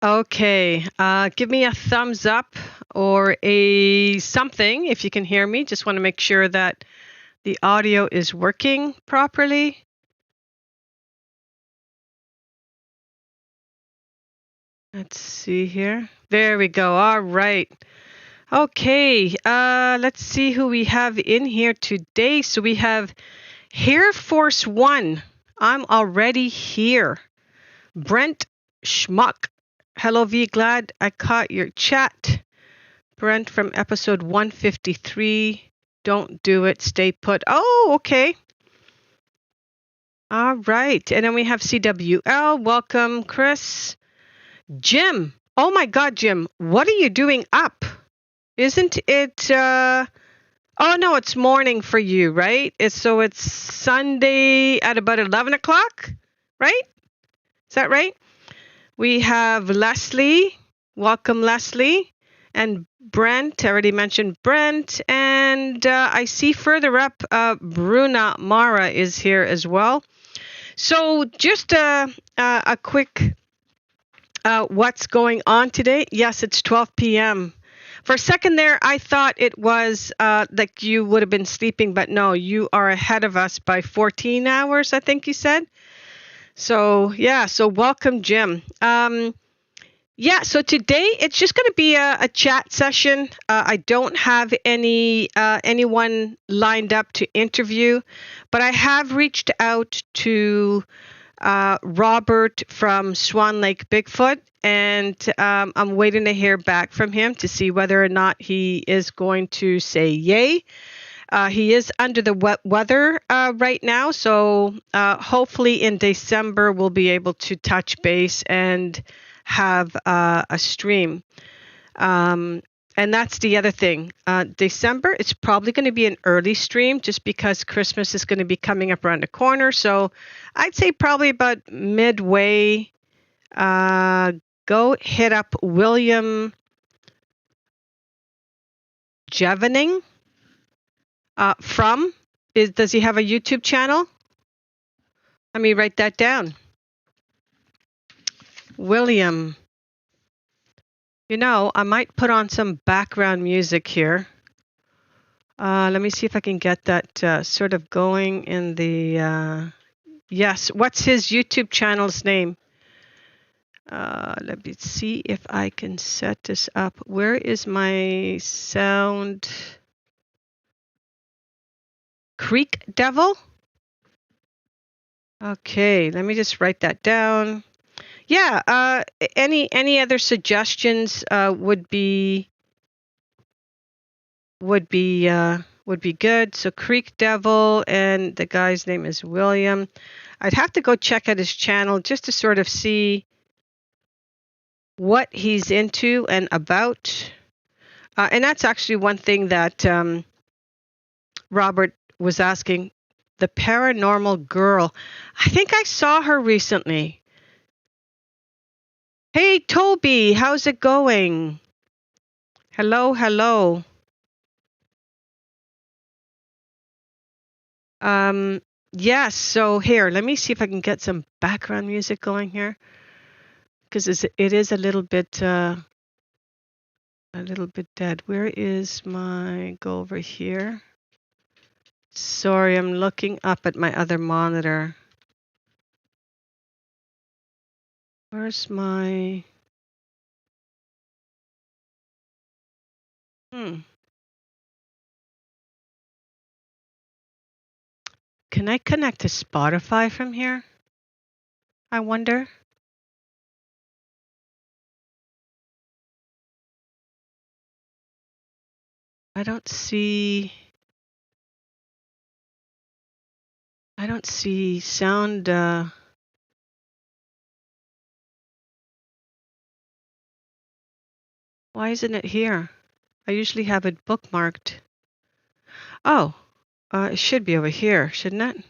Okay, give me a thumbs up or a something if you can hear me. Just want to make sure that the audio is working properly. Let's see here. There we go. All right. Okay, let's see who we have in here today. So we have Air Force One. I'm already here. Brent Schmuck. Hello, V. Glad I caught your chat. Brent from episode 153. Don't do it. Stay put. Oh, okay. All right. And then we have CWL. Welcome, Chris. Jim. Oh my God, Jim. What are you doing up? Isn't it? Oh no, it's morning for you, right? It's Sunday at about 11 o'clock, right? Is that right? We have Leslie. Welcome, Leslie. And Brent. I already mentioned Brent. And I see further up, Bruna Mara is here as well. So just a quick what's going on today. Yes, it's 12 p.m. For a second there, I thought it was like you would have been sleeping, but no, you are ahead of us by 14 hours, I think you said. So, yeah, so welcome, Jim. Yeah, so today it's just going to be a chat session. I don't have anyone lined up to interview, but I have reached out to Robert from Swan Lake Bigfoot, and I'm waiting to hear back from him to see whether or not he is going to say yay. He is under the wet weather right now, so hopefully in December we'll be able to touch base and have a stream. And that's the other thing. December, it's probably going to be an early stream just because Christmas is going to be coming up around the corner. So I'd say probably about midway, go hit up William Jevening does he have a YouTube channel? Let me write that down. William. You know, I might put on some background music here. Let me see if I can get that sort of going in the... yes, what's his YouTube channel's name? Let me see if I can set this up. Where is my sound? Creek Devil? Okay, let me just write that down. Yeah, any other suggestions would be good. So Creek Devil, and the guy's name is William. I'd have to go check out his channel just to sort of see what he's into and about. And that's actually one thing that Robert was asking. The paranormal girl. I think I saw her recently. Hey, Toby, how's it going? Hello, hello. Yes, so here, let me see if I can get some background music going here. Because it is a little bit dead. Where is my... Go over here. Sorry, I'm looking up at my other monitor. Where's my... Can I connect to Spotify from here? I wonder. I don't see sound. Why isn't it here? I usually have it bookmarked. Oh, it should be over here, shouldn't it?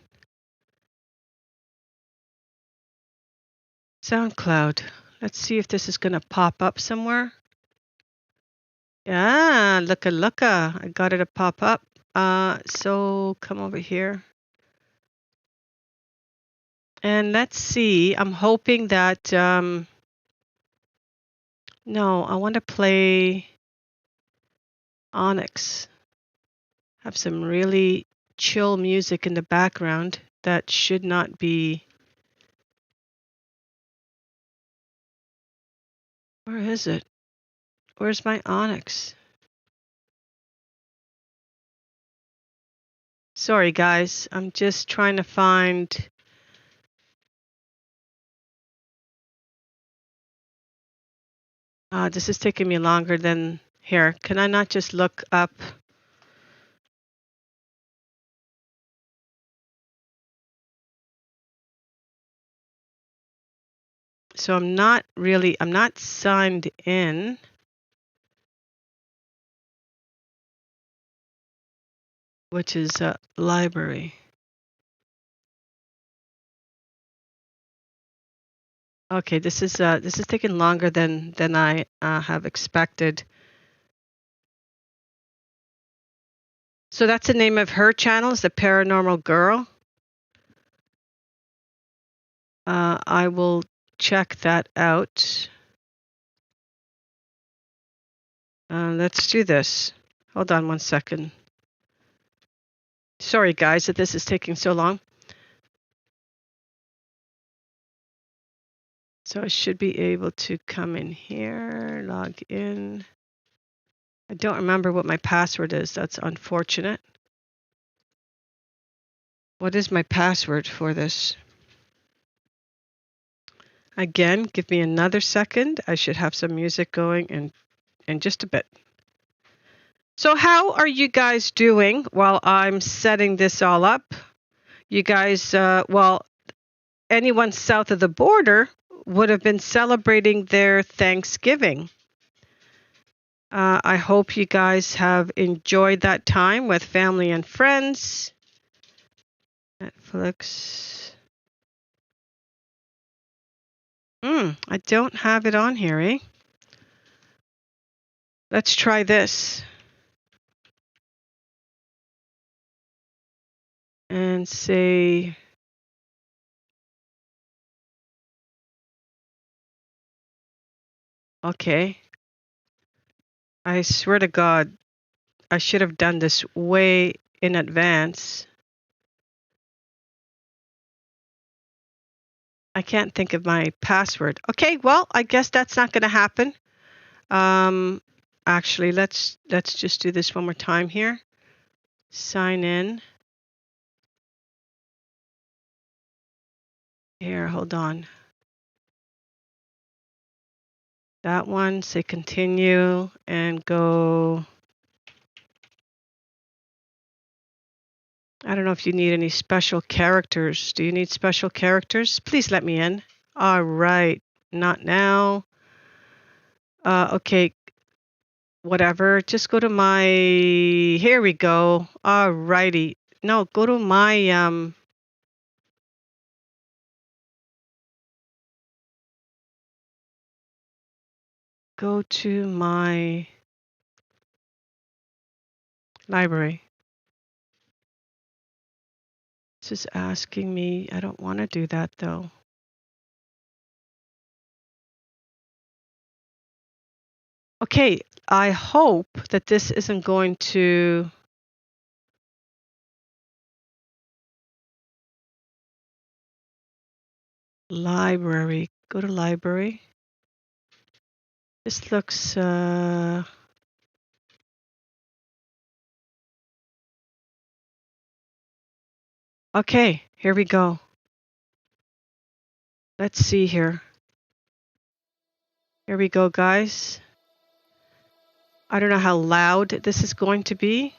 SoundCloud. Let's see if this is going to pop up somewhere. Yeah, looka. I got it to pop up. So come over here. And let's see. I'm hoping that No, I want to play Onyx. Have some really chill music in the background that should not be. Where is it? Where's my Onyx? Sorry, guys. I'm just trying to find. This is taking me longer than here. Can I not just look up? So I'm not signed in. Which is library. Okay, this is taking longer than I have expected. So that's the name of her channel, is the Paranormal Girl. I will check that out. Let's do this. Hold on one second. Sorry, guys, that this is taking so long. So I should be able to come in here, log in. I don't remember what my password is. That's unfortunate. What is my password for this? Again, give me another second. I should have some music going in just a bit. So how are you guys doing while I'm setting this all up? You guys, well, anyone south of the border would have been celebrating their Thanksgiving. I hope you guys have enjoyed that time with family and friends. Netflix. I don't have it on here, eh? Let's try this. And say, okay. I swear to God, I should have done this way in advance. I can't think of my password. Okay, well, I guess that's not going to happen. Actually, let's just do this one more time here. Sign in. Here, hold on. That one, say continue and go. I don't know if you need any special characters. Do you need special characters? Please let me in. All right, not now. Okay, whatever. Just go to my, here we go. All righty. No, go to my, go to my library. This is asking me, I don't want to do that though. Okay, I hope that this isn't going to library. Go to library. This looks, okay, here we go. Let's see here. Here we go, guys. I don't know how loud this is going to be.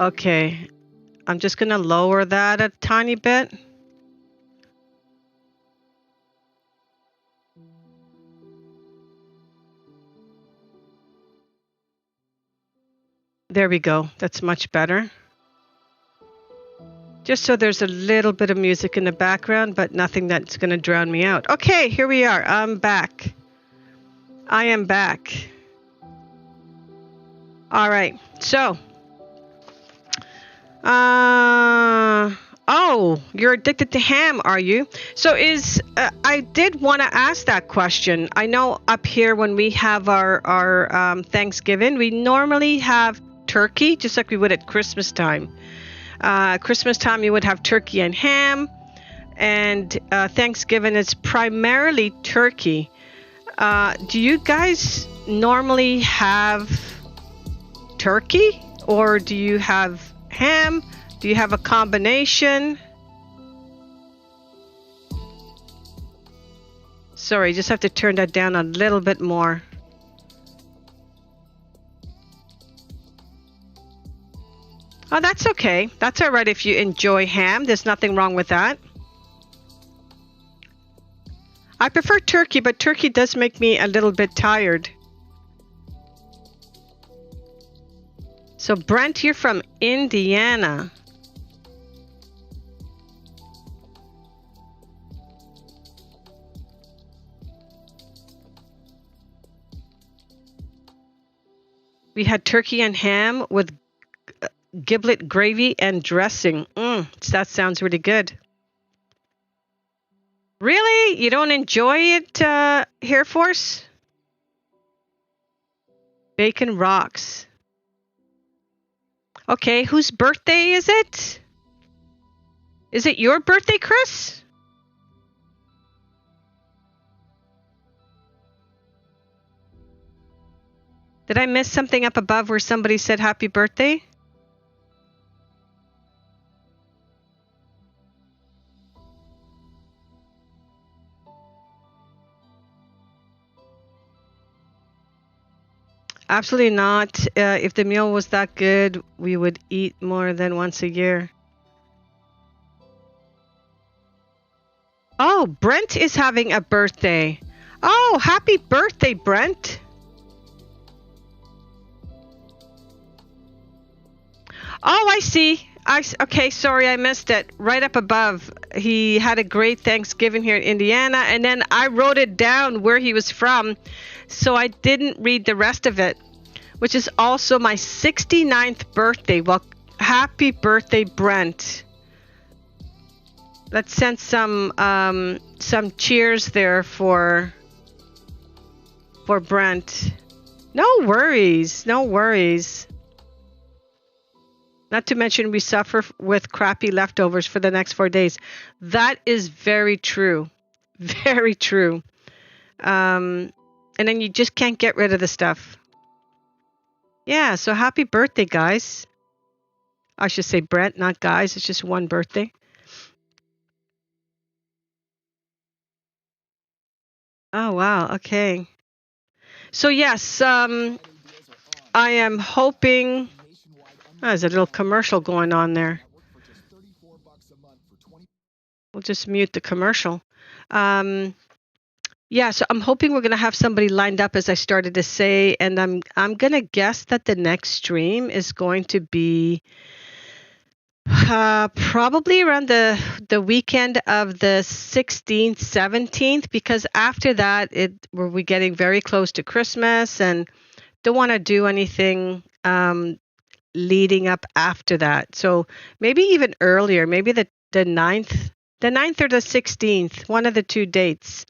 Okay, I'm just going to lower that a tiny bit. There we go. That's much better. Just so there's a little bit of music in the background, but nothing that's going to drown me out. Okay, here we are. I'm back. I am back. All right. So, all Oh, you're addicted to ham, are you? So I did want to ask that question. I know up here when we have our Thanksgiving, we normally have turkey, just like we would at Christmas time. Christmas time, you would have turkey and ham, and Thanksgiving is primarily turkey. Do you guys normally have turkey, or do you have ham? Do you have a combination? Sorry, just have to turn that down a little bit more. Oh, that's okay. That's all right if you enjoy ham. There's nothing wrong with that. I prefer turkey, but turkey does make me a little bit tired. So, Brent, you're from Indiana. We had turkey and ham with giblet gravy and dressing. That sounds really good. Really? You don't enjoy it, Air Force? Bacon rocks. Okay, whose birthday is it? Is it your birthday, Chris? Did I miss something up above where somebody said happy birthday? Absolutely not. If the meal was that good, we would eat more than once a year. Oh, Brent is having a birthday. Oh, happy birthday, Brent. Oh, I see. Okay, sorry, I missed it. Right up above, he had a great Thanksgiving here in Indiana, and then I wrote it down where he was from, so I didn't read the rest of it, which is also my 69th birthday. Well, happy birthday, Brent. Let's send some cheers there for Brent. No worries, no worries. Not to mention we suffer with crappy leftovers for the next 4 days. That is very true. Very true. And then you just can't get rid of the stuff. Yeah, so happy birthday, guys. I should say Brent, not guys. It's just one birthday. Oh, wow. Okay. So, yes, I am hoping... Oh, there's a little commercial going on there. We'll just mute the commercial. Yeah, so I'm hoping we're going to have somebody lined up, as I started to say, and I'm going to guess that the next stream is going to be probably around the weekend of the 16th, 17th, because after that, we're getting very close to Christmas and don't want to do anything leading up after that. So maybe even earlier, maybe the 9th or the 16th, one of the two dates.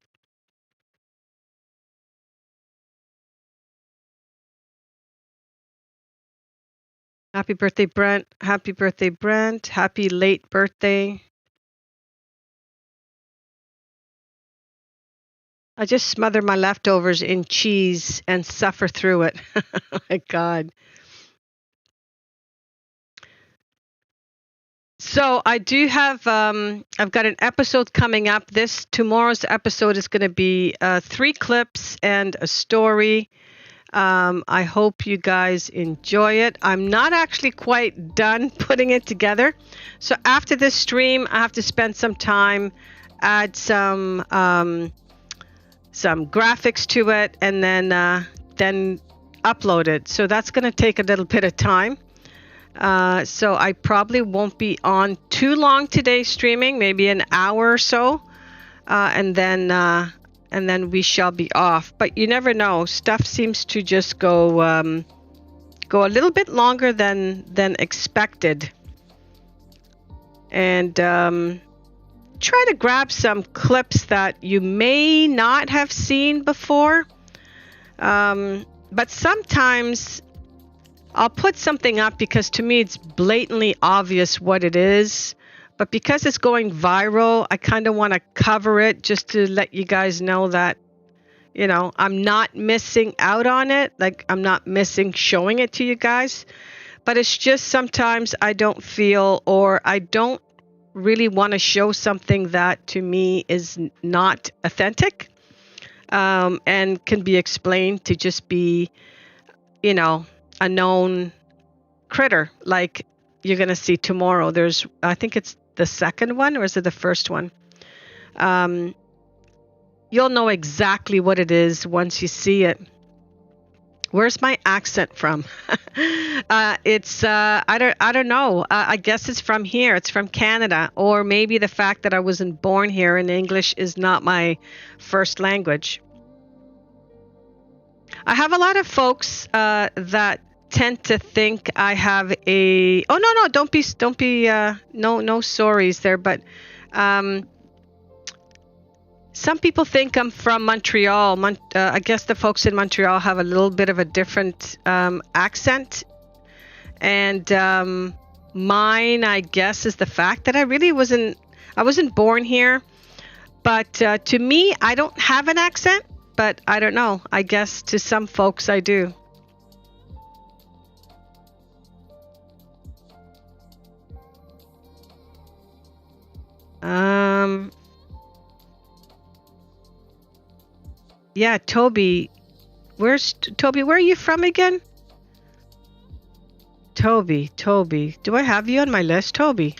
Happy birthday, Brent. Happy birthday, Brent. Happy late birthday. I just smother my leftovers in cheese and suffer through it. Oh my God. So I do have, I've got an episode coming up. Tomorrow's episode is going to be 3 clips and a story. I hope you guys enjoy it. I'm not actually quite done putting it together. So after this stream, I have to spend some time, add some graphics to it, and then upload it. So that's going to take a little bit of time. So I probably won't be on too long today streaming, maybe an hour or so, and then we shall be off. But you never know. Stuff seems to just go a little bit longer than expected. and try to grab some clips that you may not have seen before. But sometimes I'll put something up because to me it's blatantly obvious what it is. But because it's going viral, I kind of want to cover it just to let you guys know that, you know, I'm not missing out on it. Like, I'm not missing showing it to you guys. But it's just sometimes I don't feel, or I don't really want to show something that to me is not authentic, and can be explained to just be, you know, a known critter like you're going to see tomorrow. There's, I think it's the second one, or is it the first one? You'll know exactly what it is once you see it. Where's my accent from? It's I don't know. I guess it's from here. It's from Canada, or maybe the fact that I wasn't born here and English is not my first language. I have a lot of folks that tend to think I have a. Oh no, don't be no sorries there, but some people think I'm from Montreal. I guess the folks in Montreal have a little bit of a different accent. And mine, I guess, is the fact that I wasn't born here. But to me, I don't have an accent. But I don't know. I guess to some folks I do. Yeah, Toby. Toby? Where are you from again? Toby. Do I have you on my list, Toby?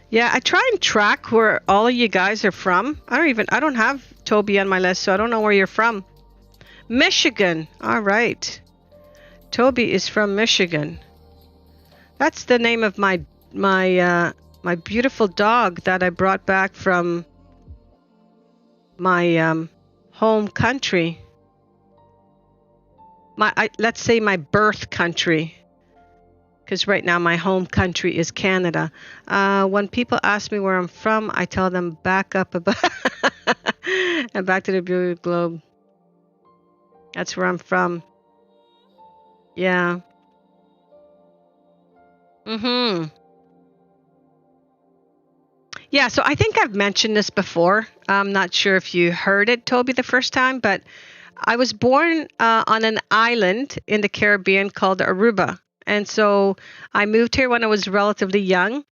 Yeah, I try and track where all of you guys are from. I don't have Toby on my list, so I don't know where you're from. Michigan. All right. Toby is from Michigan. That's the name of my beautiful dog that I brought back from my home country. Let's say my birth country, because right now my home country is Canada. When people ask me where I'm from, I tell them back up about and back to the blue globe. That's where I'm from. Yeah. Yeah, so I think I've mentioned this before. I'm not sure if you heard it, Toby, the first time, but I was born on an island in the Caribbean called Aruba. And so I moved here when I was relatively young.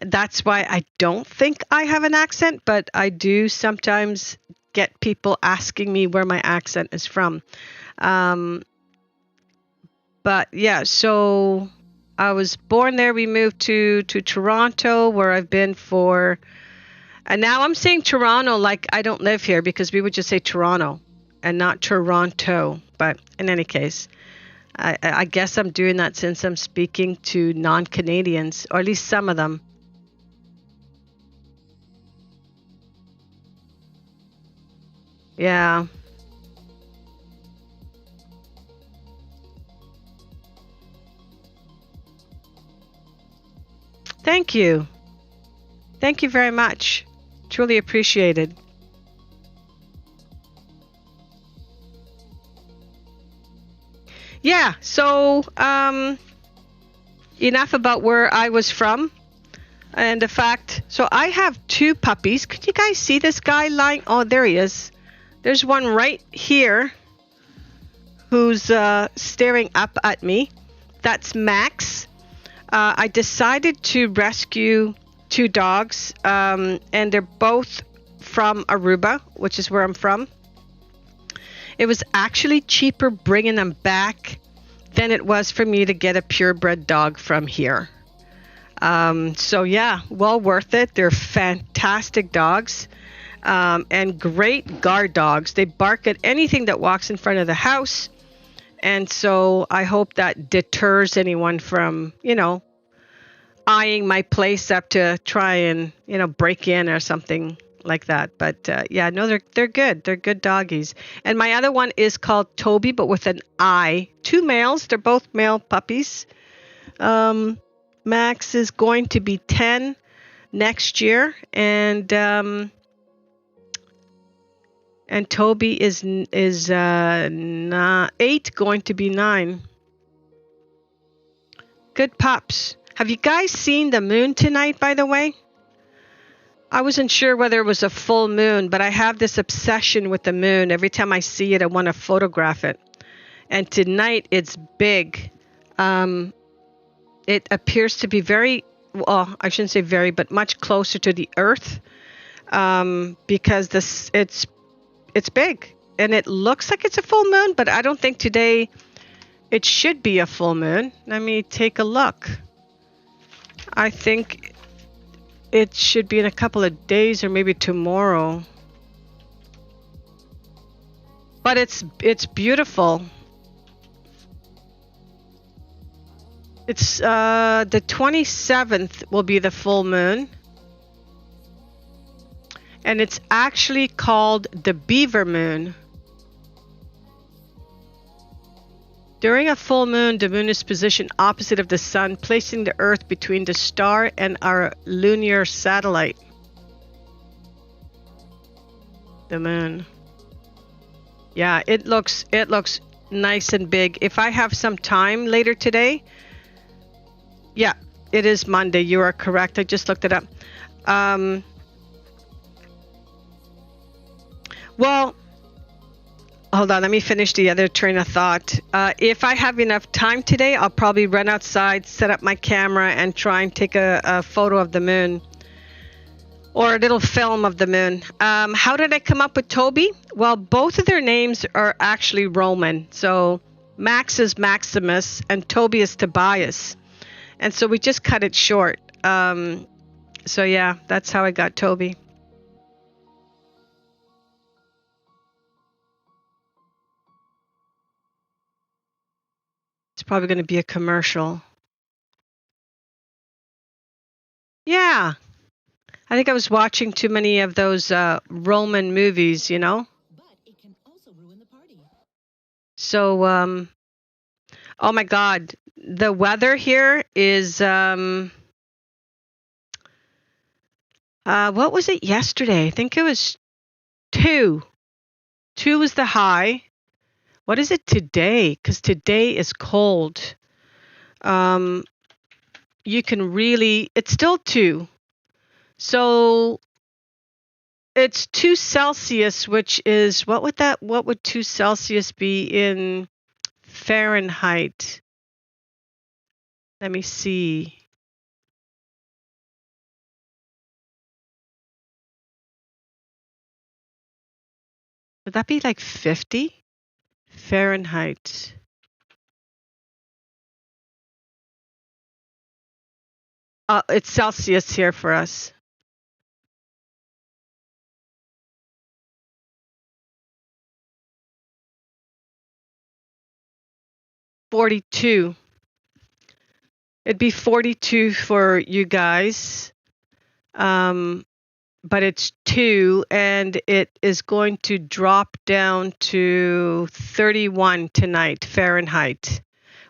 That's why I don't think I have an accent, but I do sometimes get people asking me where my accent is from. But yeah, so I was born there. We moved to Toronto, where I've been for, and now I'm saying Toronto like I don't live here, because we would just say Toronto and not Toronto. But in any case, I guess I'm doing that since I'm speaking to non-Canadians, or at least some of them. Yeah. Thank you. Thank you very much. Truly appreciated. Yeah, so enough about where I was from and the fact. So I have two puppies. Could you guys see this guy lying? Oh, there he is. There's one right here who's staring up at me. That's Max. I decided to rescue two dogs, and they're both from Aruba, which is where I'm from. It was actually cheaper bringing them back than it was for me to get a purebred dog from here. So yeah, well worth it. They're fantastic dogs, and great guard dogs. They bark at anything that walks in front of the house. And so I hope that deters anyone from, eyeing my place up to try and, break in or something like that. But yeah, no, they're good. They're good doggies. And my other one is called Toby, but with an I. 2 males. They're both male puppies. Max is going to be 10 next year, and Toby is 8, going to be 9. Good pups. Have you guys seen the moon tonight, by the way? I wasn't sure whether it was a full moon, but I have this obsession with the moon. Every time I see it, I want to photograph it. And tonight, it's big. It appears to be very, well, I shouldn't say very, but much closer to the Earth, because it's big. And it looks like it's a full moon, but I don't think today it should be a full moon. Let me take a look. I think it should be in a couple of days or maybe tomorrow. But it's beautiful. It's the 27th will be the full moon. And it's actually called the beaver moon. During a full moon, the moon is positioned opposite of the sun, placing the Earth between the star and our lunar satellite. The moon. Yeah, it looks nice and big. If I have some time later today, yeah, it is Monday. You are correct. I just looked it up. Well, hold on. Let me finish the other train of thought. If I have enough time today, I'll probably run outside, set up my camera, and try and take a photo of the moon. Or a little film of the moon. How did I come up with Toby? Well, both of their names are actually Roman. So Max is Maximus and Toby is Tobias. And so we just cut it short. So yeah, that's how I got Toby. It's probably going to be a commercial. Yeah. I think I was watching too many of those Roman movies, you know? But it can also ruin the party. So, oh my God, the weather here is, what was it yesterday? I think it was 2. 2 was the high. What is it today? Because today is cold. You can really, it's still 2. So it's 2 Celsius, which is, what would 2 Celsius be in Fahrenheit? Let me see. Would that be like 50 Fahrenheit? It's Celsius here for us. $42. It'd be 42 for you guys. But it's 2, and it is going to drop down to 31 tonight Fahrenheit,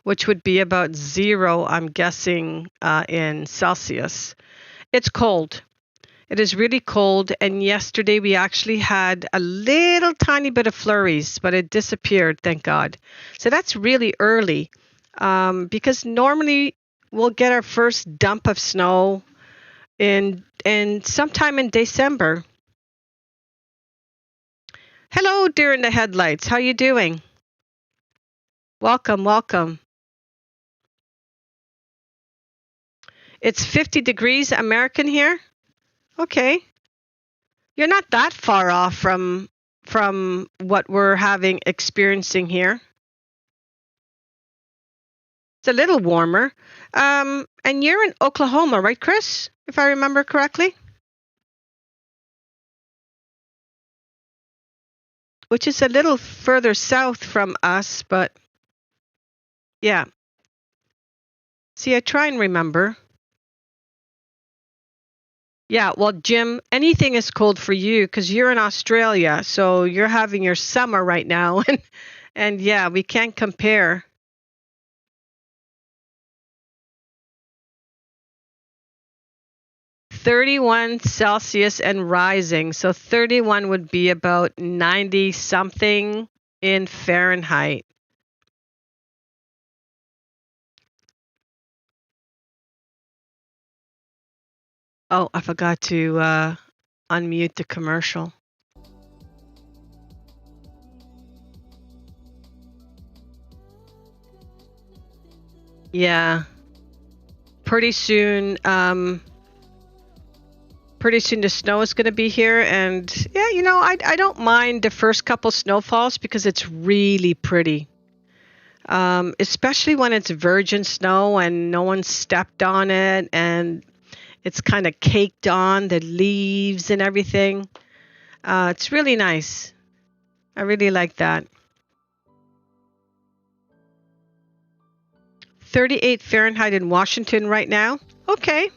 which would be about 0, I'm guessing, in Celsius. It's cold. It is really cold, and yesterday we actually had a little tiny bit of flurries, but it disappeared, thank God. So that's really early, because normally we'll get our first dump of snow in sometime in December. Hello, deer in the headlights. How you doing? Welcome, welcome. It's 50 degrees American here. Okay. You're not that far off from what we're experiencing here. It's a little warmer. And you're in Oklahoma, right, Chris? If I remember correctly. Which is a little further south from us, but yeah. See, I try and remember. Yeah, well, Jim, anything is cold for you because you're in Australia, so you're having your summer right now, and yeah, we can't compare. 31 Celsius and rising. So 31 would be about 90 something in Fahrenheit. Oh, I forgot to unmute the commercial. Yeah. Pretty soon, the snow is going to be here. And yeah, I don't mind the first couple snowfalls because it's really pretty. Especially when it's virgin snow and no one stepped on it and it's kind of caked on the leaves and everything. It's really nice. I really like that. 38 Fahrenheit in Washington right now. Okay.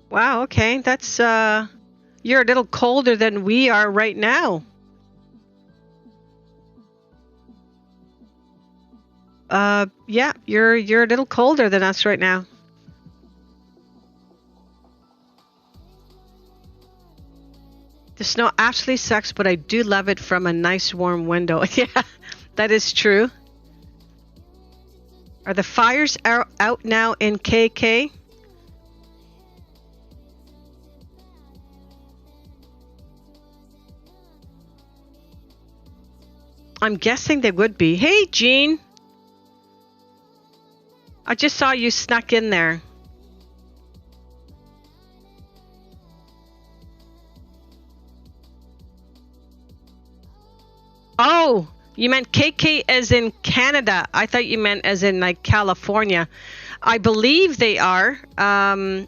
Wow, okay. That's you're a little colder than we are right now. Yeah, you're a little colder than us right now. The snow absolutely sucks, but I do love it from a nice warm window. Yeah, that is true. Are the fires out now in KK? I'm guessing they would be. Hey, Jean. I just saw you snuck in there. Oh, you meant KK as in Canada. I thought you meant as in like California. I believe they are. I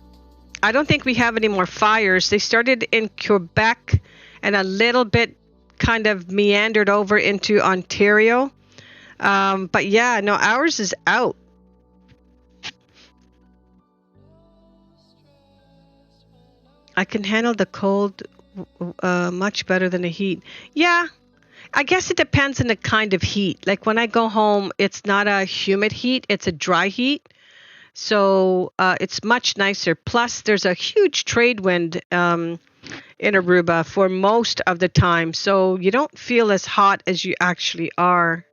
don't think we have any more fires. They started in Quebec and a little bit kind of meandered over into Ontario. But yeah, no, ours is out. I can handle the cold much better than the heat. Yeah, I guess it depends on the kind of heat. Like when I go home, it's not a humid heat, it's a dry heat. So it's much nicer. Plus, there's a huge trade wind in Aruba for most of the time. So you don't feel as hot as you actually are.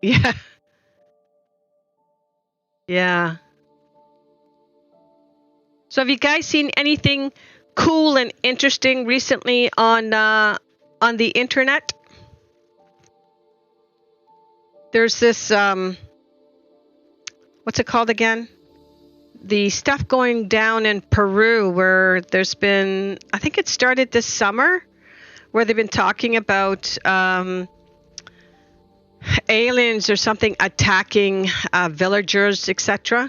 Yeah. Yeah. So have you guys seen anything cool and interesting recently on the internet? There's this what's it called again? The stuff going down in Peru where there's been, I think it started this summer, where they've been talking about aliens or something attacking villagers, etc.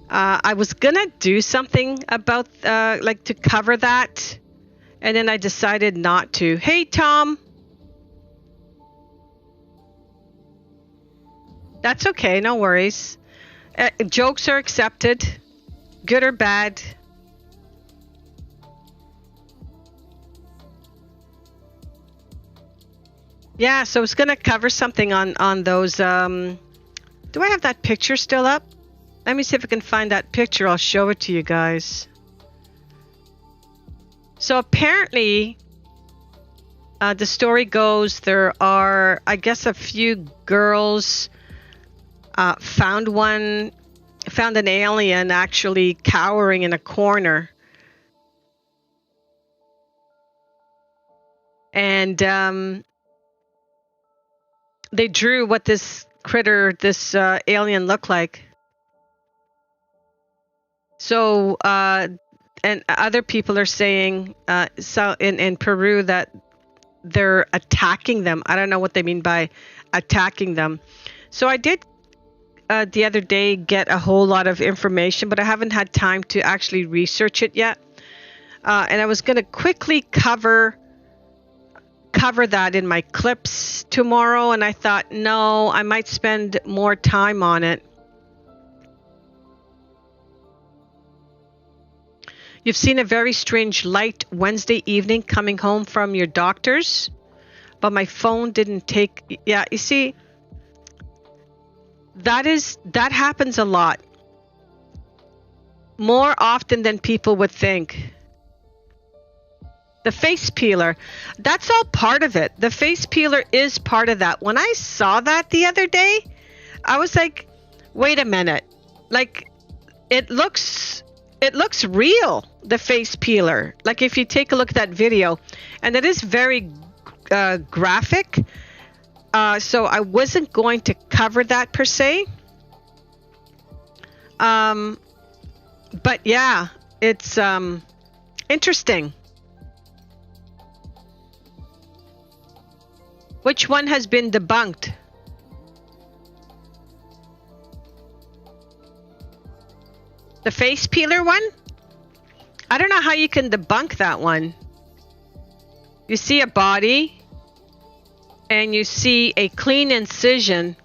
I was gonna do something about like to cover that, and then I decided not to. Hey, Tom. That's okay, no worries. Jokes are accepted, good or bad. Yeah, so I was gonna cover something on those. Do I have that picture still up? Let me see if I can find that picture. I'll show it to you guys. So apparently, the story goes there are, I guess, a few girls found an alien actually cowering in a corner. And they drew what this alien looked like. So, and other people are saying, so in Peru that they're attacking them. I don't know what they mean by attacking them. So I did the other day get a whole lot of information, but I haven't had time to actually research it yet. And I was going to quickly cover cover that in my clips tomorrow, and I thought, no, I might spend more time on it. You've seen a very strange light Wednesday evening coming home from your doctor's, but my phone didn't take. Yeah, you see, that happens a lot. More often than people would think. The face peeler, that's all part of it. The face peeler is part of that. When I saw that the other day, I was like, wait a minute. Like, it looks real, the face peeler. Like, if you take a look at that video, and it is very graphic. So I wasn't going to cover that per se. But yeah, it's interesting. Which one has been debunked? The face peeler one? I don't know how you can debunk that one. You see a body and you see a clean incision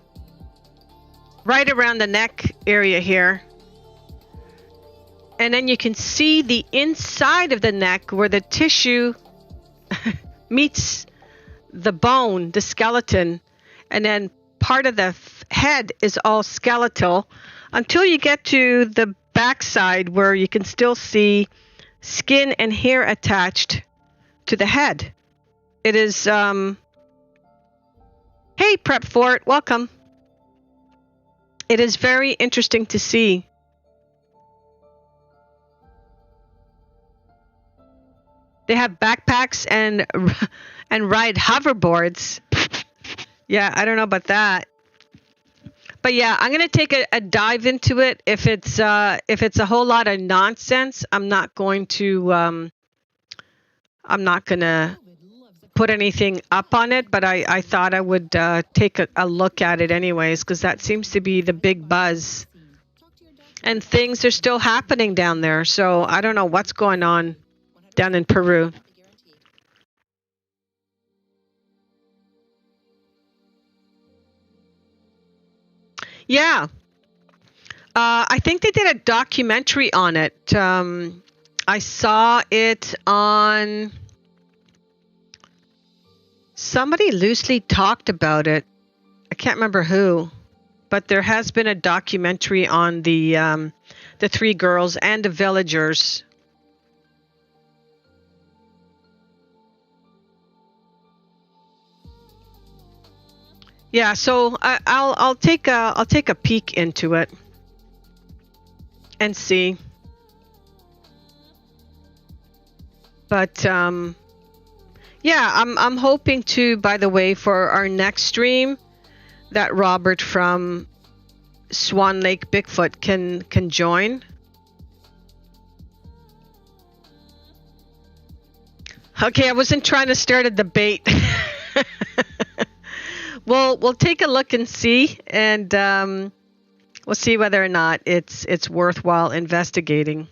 right around the neck area here. And then you can see the inside of the neck where the tissue meets the bone, the skeleton, and then part of the head is all skeletal until you get to the backside where you can still see skin and hair attached to the head. It is, hey, Prep Fort, welcome. It is very interesting to see. They have backpacks and ride hoverboards. Yeah, I don't know about that. But yeah, I'm gonna take a dive into it. If it's a whole lot of nonsense, I'm not gonna put anything up on it. But I thought I would take a look at it anyways, because that seems to be the big buzz. And things are still happening down there. So I don't know what's going on down in Peru. Yeah. I think they did a documentary on it. I saw it on... Somebody loosely talked about it. I can't remember who. But there has been a documentary on the three girls and the villagers. Yeah, so I'll take a peek into it and see. But yeah, I'm hoping to, by the way, for our next stream, that Robert from Swan Lake Bigfoot can join. Okay, I wasn't trying to start a debate. We'll take a look and see, and we'll see whether or not it's worthwhile investigating.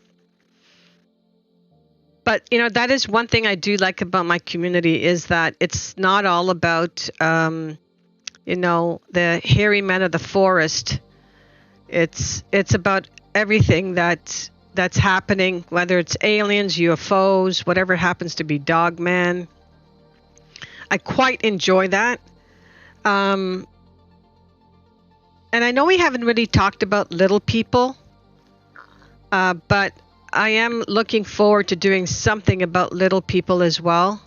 But that is one thing I do like about my community, is that it's not all about the hairy men of the forest. It's about everything that's happening, whether it's aliens, UFOs, whatever happens to be Dogman. I quite enjoy that. And I know we haven't really talked about little people, but I am looking forward to doing something about little people as well.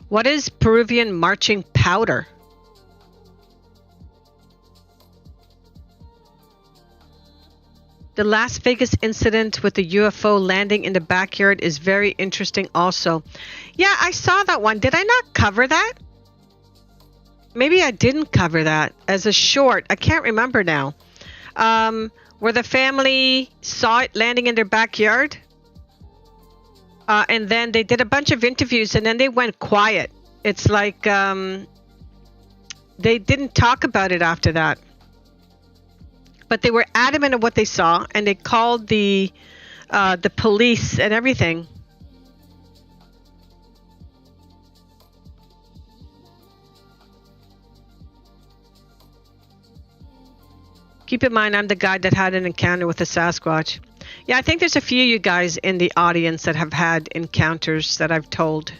What is Peruvian marching powder? The Las Vegas incident with the UFO landing in the backyard is very interesting also. Yeah, I saw that one. Did I not cover that? Maybe I didn't cover that as a short. I can't remember now. Where the family saw it landing in their backyard. And then they did a bunch of interviews and then they went quiet. It's like they didn't talk about it after that. But they were adamant of what they saw, and they called the police and everything. Keep in mind, I'm the guy that had an encounter with a Sasquatch. Yeah, I think there's a few of you guys in the audience that have had encounters that I've told.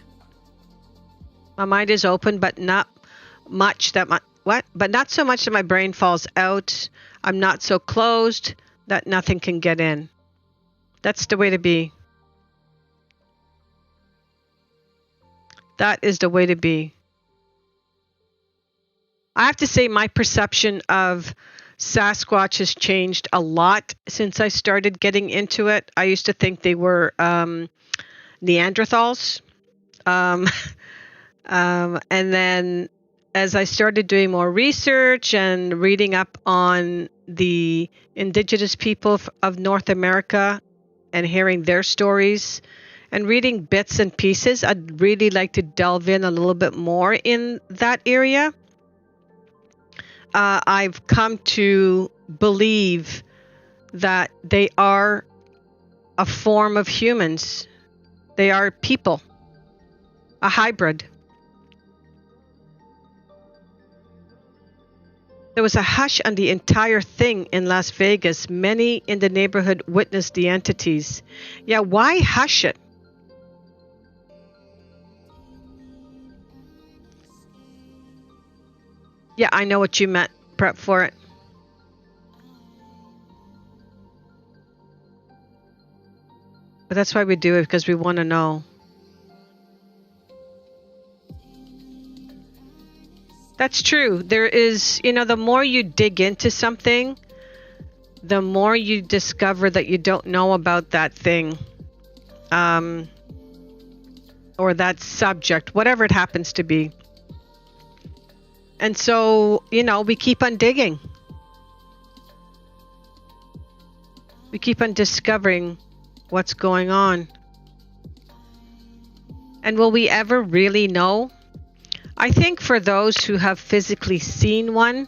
My mind is open, but not much that my but not so much that my brain falls out. I'm not so closed that nothing can get in. That's the way to be. That is the way to be. I have to say my perception of Sasquatch has changed a lot since I started getting into it. I used to think they were Neanderthals. And then as I started doing more research and reading up on the indigenous people of North America and hearing their stories and reading bits and pieces, I'd really like to delve in a little bit more in that area. I've come to believe that they are a form of humans. They are people, a hybrid. There was a hush on the entire thing in Las Vegas. Many in the neighborhood witnessed the entities. Yeah, why hush it? Yeah, I know what you meant. Prep for it. But that's why we do it, because we want to know. That's true. There is, the more you dig into something, the more you discover that you don't know about that thing, or that subject, whatever it happens to be. And so, we keep on digging. We keep on discovering what's going on. And will we ever really know? I think for those who have physically seen one,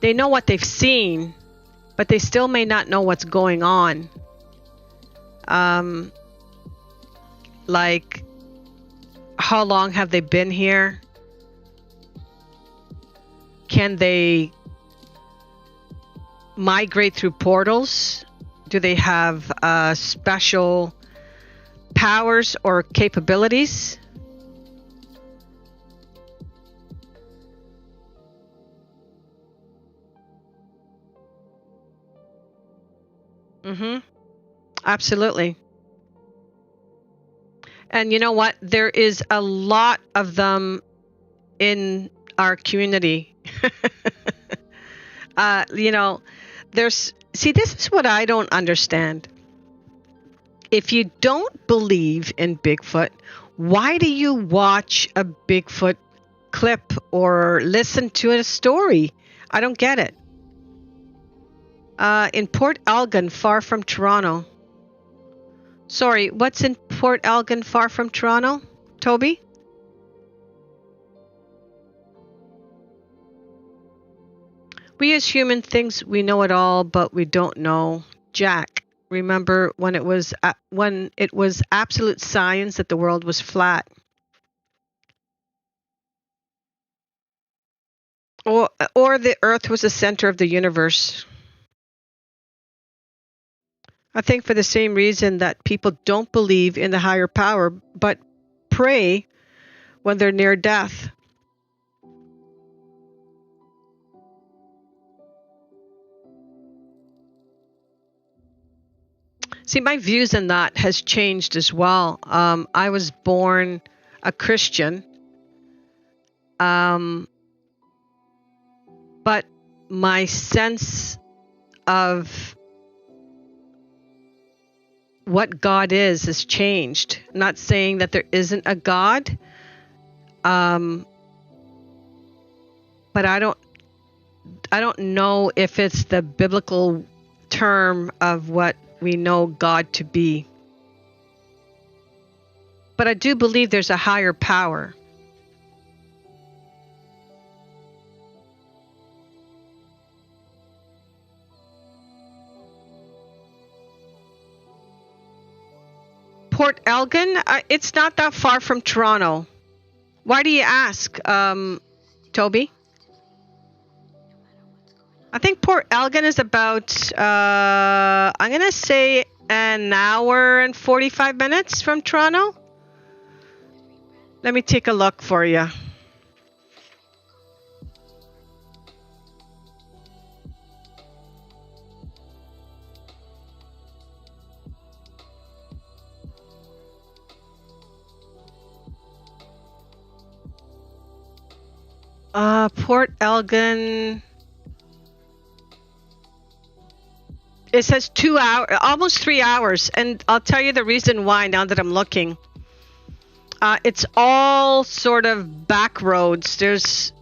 they know what they've seen, but they still may not know what's going on. Like, how long have they been here? Can they migrate through portals? Do they have special powers or capabilities? Absolutely. And you know what? There is a lot of them in our community. This is what I don't understand. If you don't believe in Bigfoot, why do you watch a Bigfoot clip or listen to a story? I don't get it. In Port Elgin, far from Toronto. Sorry, what's in Port Elgin, far from Toronto? Toby? We as human think we know it all, but we don't know. Jack, remember when it was absolute science that the world was flat? Or the earth was the center of the universe? I think for the same reason that people don't believe in the higher power, but pray when they're near death. See, my views on that has changed as well. I was born a Christian, but my sense of what God is has changed. I'm not saying that there isn't a God, but I don't know if it's the biblical term of what we know God to be. But I do believe there's a higher power. Port Elgin? It's not that far from Toronto. Why do you ask, Toby? I think Port Elgin is about, I'm going to say an hour and 45 minutes from Toronto. Let me take a look for you. Port Elgin. It says 2 hours, almost 3 hours. And I'll tell you the reason why now that I'm looking. It's all sort of back roads. There's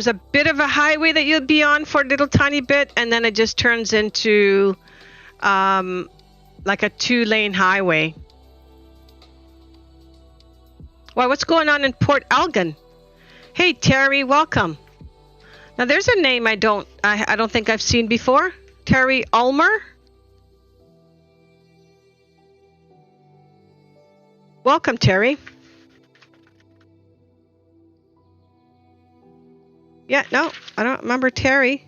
a bit of a highway that you'll be on for a little tiny bit, and then it just turns into like a 2-lane highway. Why, what's going on in Port Elgin? Hey, Terry, welcome. Now, there's a name I don't think I've seen before. Terry Ulmer. Welcome, Terry. Yeah, no, I don't remember Terry.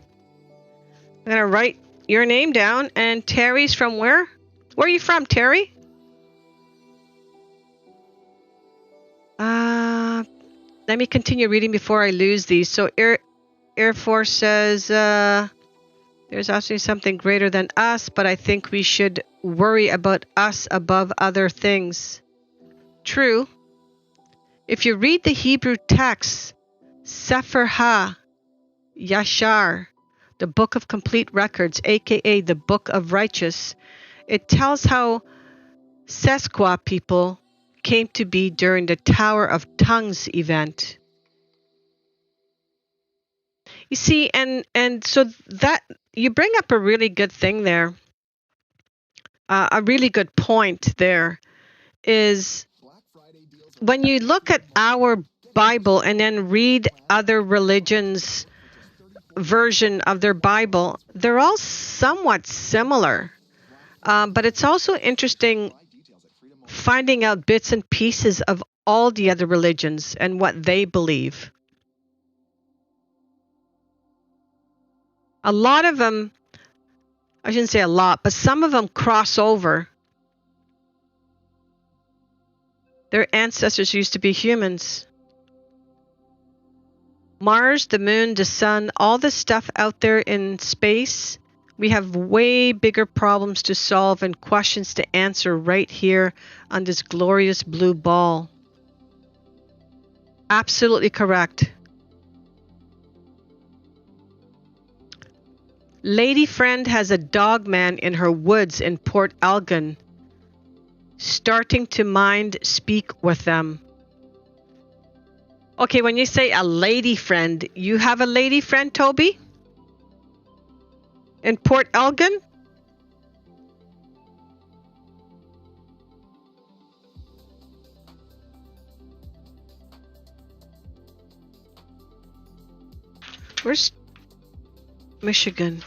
I'm going to write your name down. And Terry's from where? Where are you from, Terry? Let me continue reading before I lose these. So Air Force says there's actually something greater than us, but I think we should worry about us above other things. True. If you read the Hebrew text, Sefer Ha-Yashar, the Book of Complete Records, aka the Book of Righteous, it tells how Sesqua people came to be during the Tower of Tongues event. You see, and so that you bring up a really good thing there. A really good point there is when you look at our Bible and then read other religions' version of their Bible, they're all somewhat similar. But it's also interesting finding out bits and pieces of all the other religions and what they believe. A lot of them, I shouldn't say a lot, but some of them cross over. Their ancestors used to be humans. Mars, the moon, the sun, all the stuff out there in space, we have way bigger problems to solve and questions to answer right here on this glorious blue ball. Absolutely correct. Lady friend has a dogman in her woods in Port Elgin. Starting to mind speak with them. Okay, when you say a lady friend, you have a lady friend, Toby? In Port Elgin? Where's Michigan?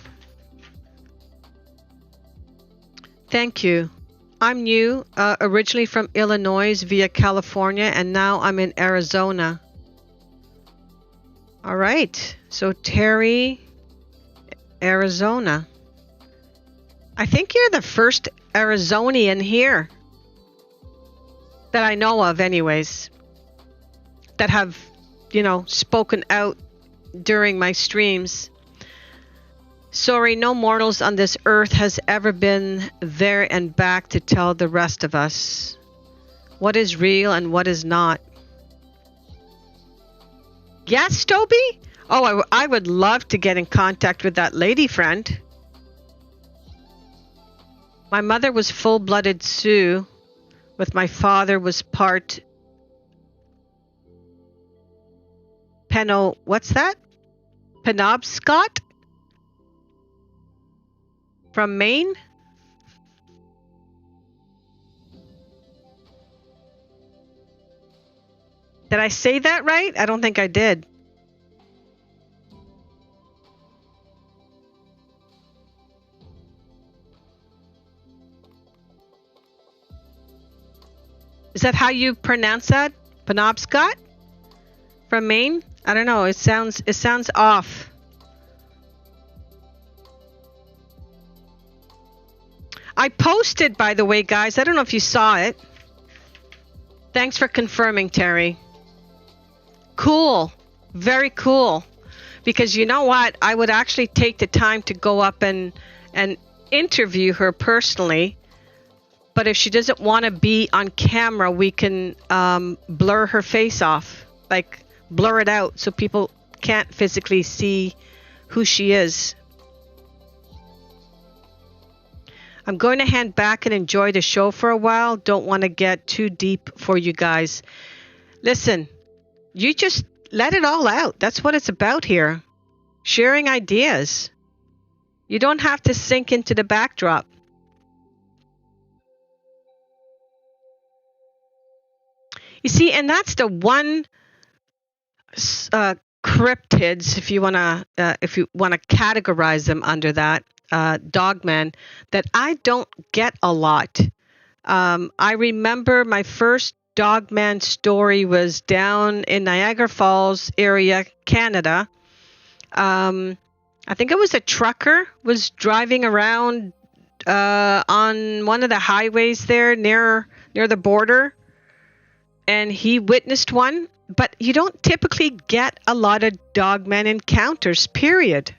Thank you. I'm new, originally from Illinois via California, and now I'm in Arizona. All right. So Terry, Arizona. I think you're the first Arizonian here that I know of anyways, that have, spoken out during my streams. Sorry, no mortals on this earth has ever been there and back to tell the rest of us what is real and what is not. Yes, Toby? Oh, I would love to get in contact with that lady friend. My mother was full-blooded Sioux, with my father was part what's that? Penobscot? From Maine? Did I say that right? I don't think I did. Is that how you pronounce that? Penobscot? From Maine? I don't know. It sounds off. I posted, by the way, guys. I don't know if you saw it. Thanks for confirming, Terry. Cool. Very cool. Because you know what? I would actually take the time to go up and interview her personally. But if she doesn't want to be on camera, we can blur her face off. Like, blur it out so people can't physically see who she is. I'm going to hand back and enjoy the show for a while. Don't want to get too deep for you guys. Listen, you just let it all out. That's what it's about here. Sharing ideas. You don't have to sink into the backdrop. You see, and that's the one cryptids, if you want to categorize them under that, Dogman, that I don't get a lot. I remember my first Dogman story was down in Niagara Falls area, Canada. I think it was a trucker was driving around on one of the highways there near the border, and he witnessed one. But you don't typically get a lot of Dogman encounters, period.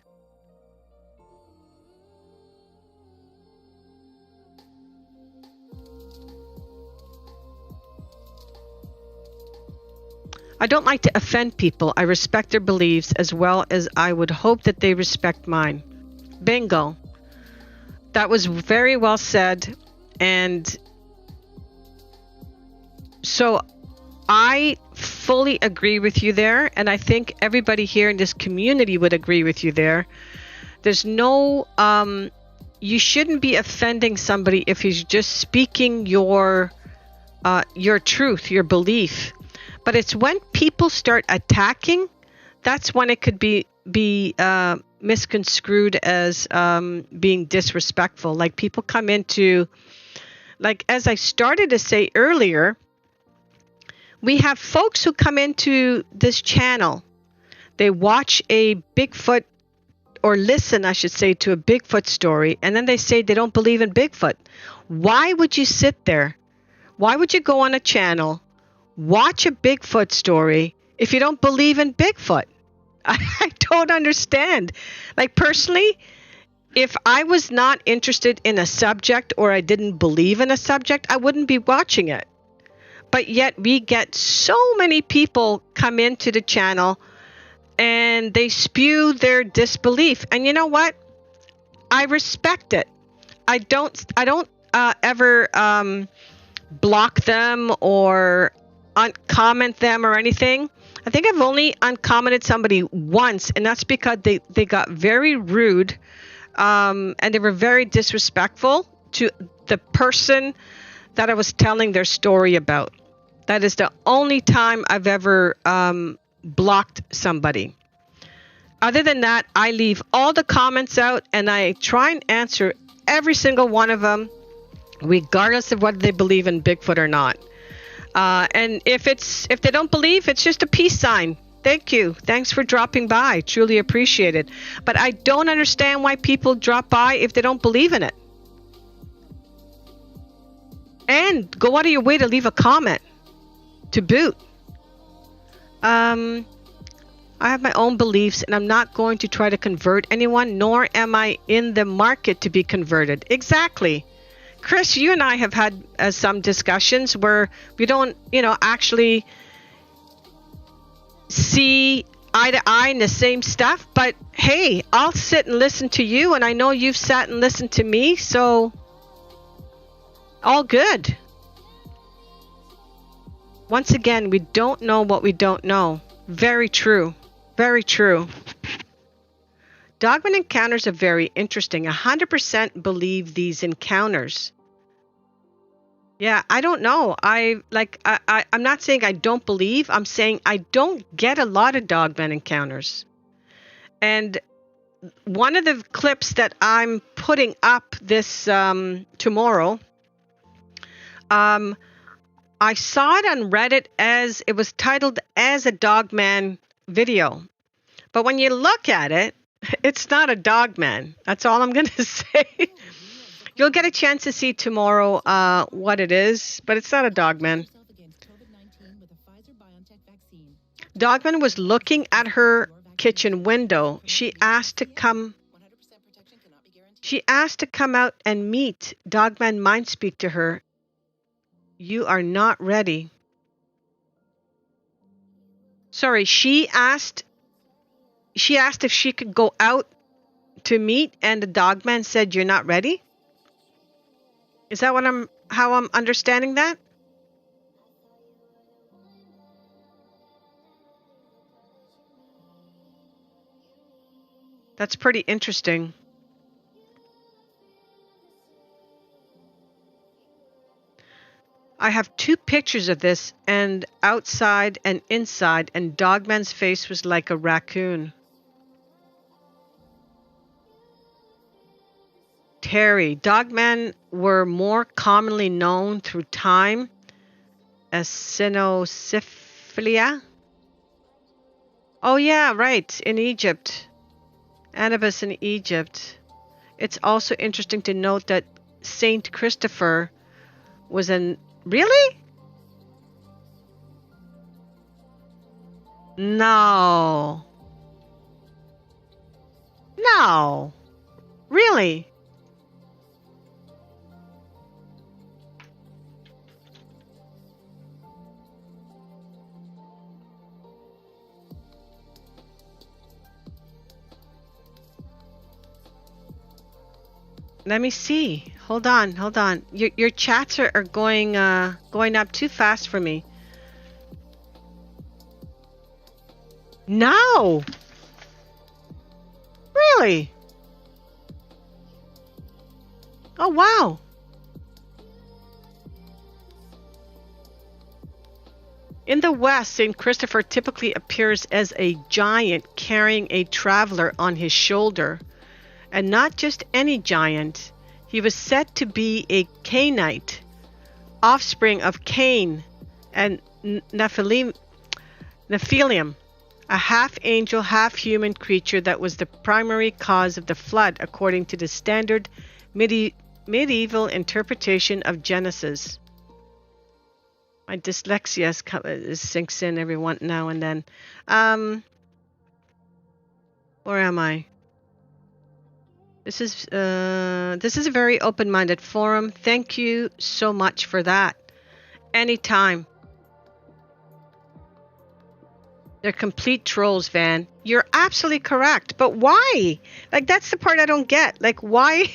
I don't like to offend people. I respect their beliefs as well as I would hope that they respect mine. Bingo. That was very well said. And so I fully agree with you there. And I think everybody here in this community would agree with you there. There's no, you shouldn't be offending somebody if he's just speaking your truth, your belief. But it's when people start attacking, that's when it could be misconstrued as being disrespectful. Like people come into, like as I started to say earlier, we have folks who come into this channel. They watch a Bigfoot, or listen, I should say, to a Bigfoot story, and then they say they don't believe in Bigfoot. Why would you sit there? Why would you go on a channel, watch a Bigfoot story if you don't believe in Bigfoot? I don't understand. Like personally, if I was not interested in a subject or I didn't believe in a subject, I wouldn't be watching it. But yet we get so many people come into the channel and they spew their disbelief. And you know what? I respect it. I don't ever block them or uncomment them or anything. I think I've only uncommented somebody once, and that's because they got very rude and they were very disrespectful to the person that I was telling their story about. That is the only time I've ever blocked somebody. Other than that, I leave all the comments out and I try and answer every single one of them, regardless of whether they believe in Bigfoot or not. And if they don't believe, it's just a peace sign. Thank you. Thanks for dropping by. Truly appreciate it. But I don't understand why people drop by if they don't believe in it. And go out of your way to leave a comment to boot. I have my own beliefs and I'm not going to try to convert anyone, nor am I in the market to be converted. Exactly. Chris, you and I have had some discussions where we don't, actually see eye to eye in the same stuff. But hey, I'll sit and listen to you, and I know you've sat and listened to me, so all good. Once again, we don't know what we don't know. Very true. Very true. Dogman encounters are very interesting. 100% believe these encounters. Yeah, I don't know. I'm not saying I don't believe. I'm saying I don't get a lot of Dogman encounters. And one of the clips that I'm putting up this tomorrow, I saw it on Reddit as it was titled as a Dogman video. But when you look at it, it's not a Dogman. That's all I'm going to say. You'll get a chance to see tomorrow what it is, but it's not a Dogman. Dogman was looking at her kitchen window. She asked to come out and meet. Dogman mind speak to her. You are not ready. Sorry, she asked if she could go out to meet, and the Dogman said, "You're not ready." Is that how I'm understanding that? That's pretty interesting. I have 2 pictures of this, and outside and inside, and Dogman's face was like a raccoon. Terry, Dogmen were more commonly known through time as cynocephalia. Oh yeah, right, in Egypt. Anubis in Egypt. It's also interesting to note that Saint Christopher was an... Really? No. No. Really? Let me see. Hold on. Your chats are going up too fast for me. No. Really? Oh wow. In the West, St. Christopher typically appears as a giant carrying a traveler on his shoulder. And not just any giant. He was said to be a Cainite, offspring of Cain and Nephilim, a half-angel, half-human creature that was the primary cause of the flood, according to the standard medieval interpretation of Genesis. My dyslexia sinks in every now and then. Where am I? This is a very open-minded forum. Thank you so much for that. Anytime. They're complete trolls, Van. You're absolutely correct. But why? Like, that's the part I don't get. Like, why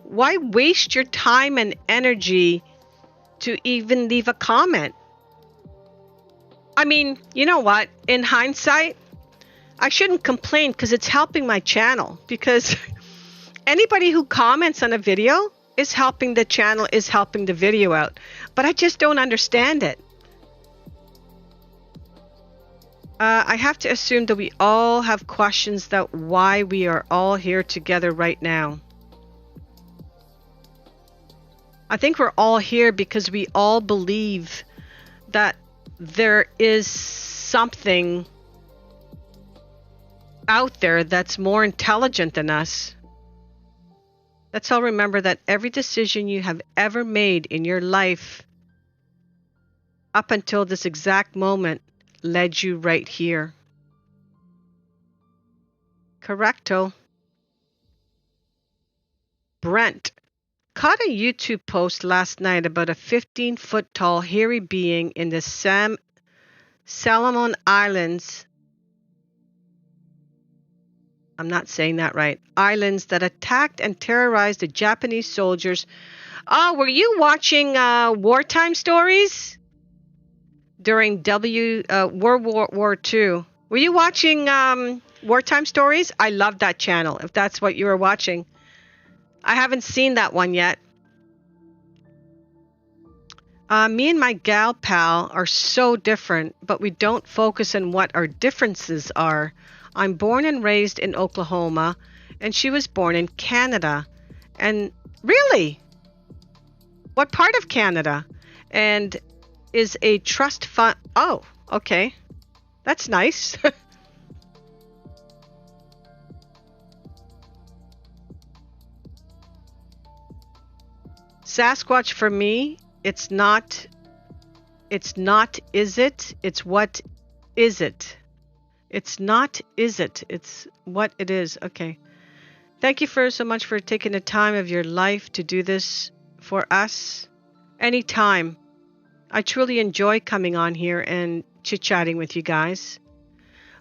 waste your time and energy to even leave a comment? I mean, you know what? In hindsight, I shouldn't complain because it's helping my channel. Because anybody who comments on a video is helping the channel, is helping the video out. But I just don't understand it. I have to assume that we all have questions that why we are all here together right now. I think we're all here because we all believe that there is something out there that's more intelligent than us. Let's all remember that every decision you have ever made in your life up until this exact moment led you right here. Correcto. Brent caught a YouTube post last night about a 15-foot tall hairy being in the Solomon Islands. I'm not saying that right. Islands that attacked and terrorized the Japanese soldiers. Oh, were you watching wartime stories during World War II? Were you watching wartime stories? I love that channel, if that's what you were watching. I haven't seen that one yet. Me and my gal pal are so different, but we don't focus on what our differences are. I'm born and raised in Oklahoma, and she was born in Canada. And really? What part of Canada? And is a trust fund. Oh, okay. That's nice. Sasquatch for me, it's not, is it? It's what is it? It's not, is it? It's what it is. Okay. Thank you so much for taking the time of your life to do this for us. Anytime. I truly enjoy coming on here and chit-chatting with you guys.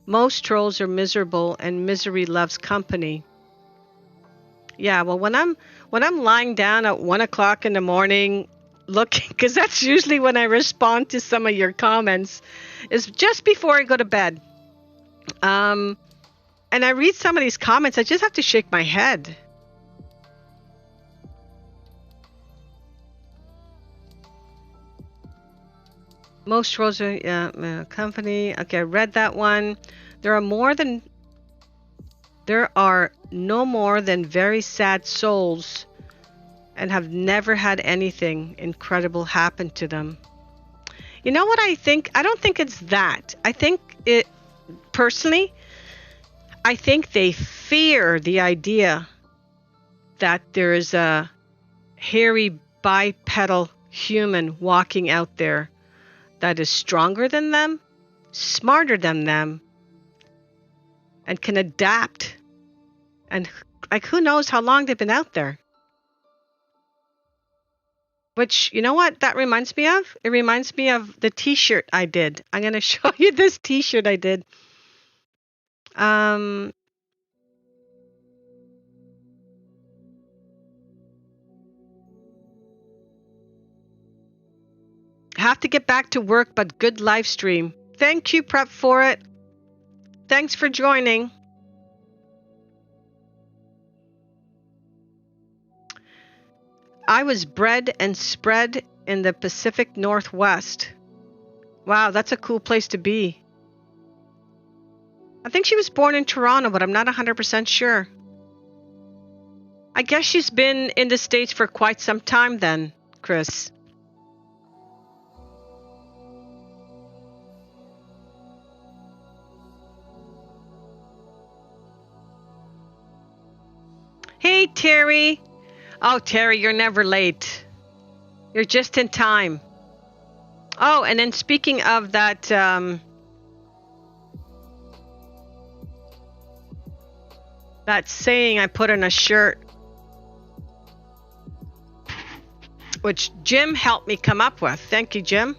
Most trolls are miserable and misery loves company. Yeah, well, when I'm lying down at 1 o'clock in the morning looking, because that's usually when I respond to some of your comments, is just before I go to bed. And I read some of these comments, I just have to shake my head. Most trolls are company. Okay, I read that one. There are no more than very sad souls and have never had anything incredible happen to them. You know what I think? I don't think it's that. I think it, personally, I think they fear the idea that there is a hairy bipedal human walking out there that is stronger than them, smarter than them, and can adapt. And like, who knows how long they've been out there? Which, you know what that reminds me of? It reminds me of the t-shirt I did. I'm going to show you this t-shirt I did. I have to get back to work, but good live stream. Thank you, Prep, for it. Thanks for joining. I was bred and spread in the Pacific Northwest. Wow, that's a cool place to be. I think she was born in Toronto, but I'm not 100% sure. I guess she's been in the States for quite some time then, Chris. Hey, Terry. Oh, Terry, you're never late. You're just in time. Oh, and then speaking of that, that saying I put on a shirt, which Jim helped me come up with. Thank you, Jim.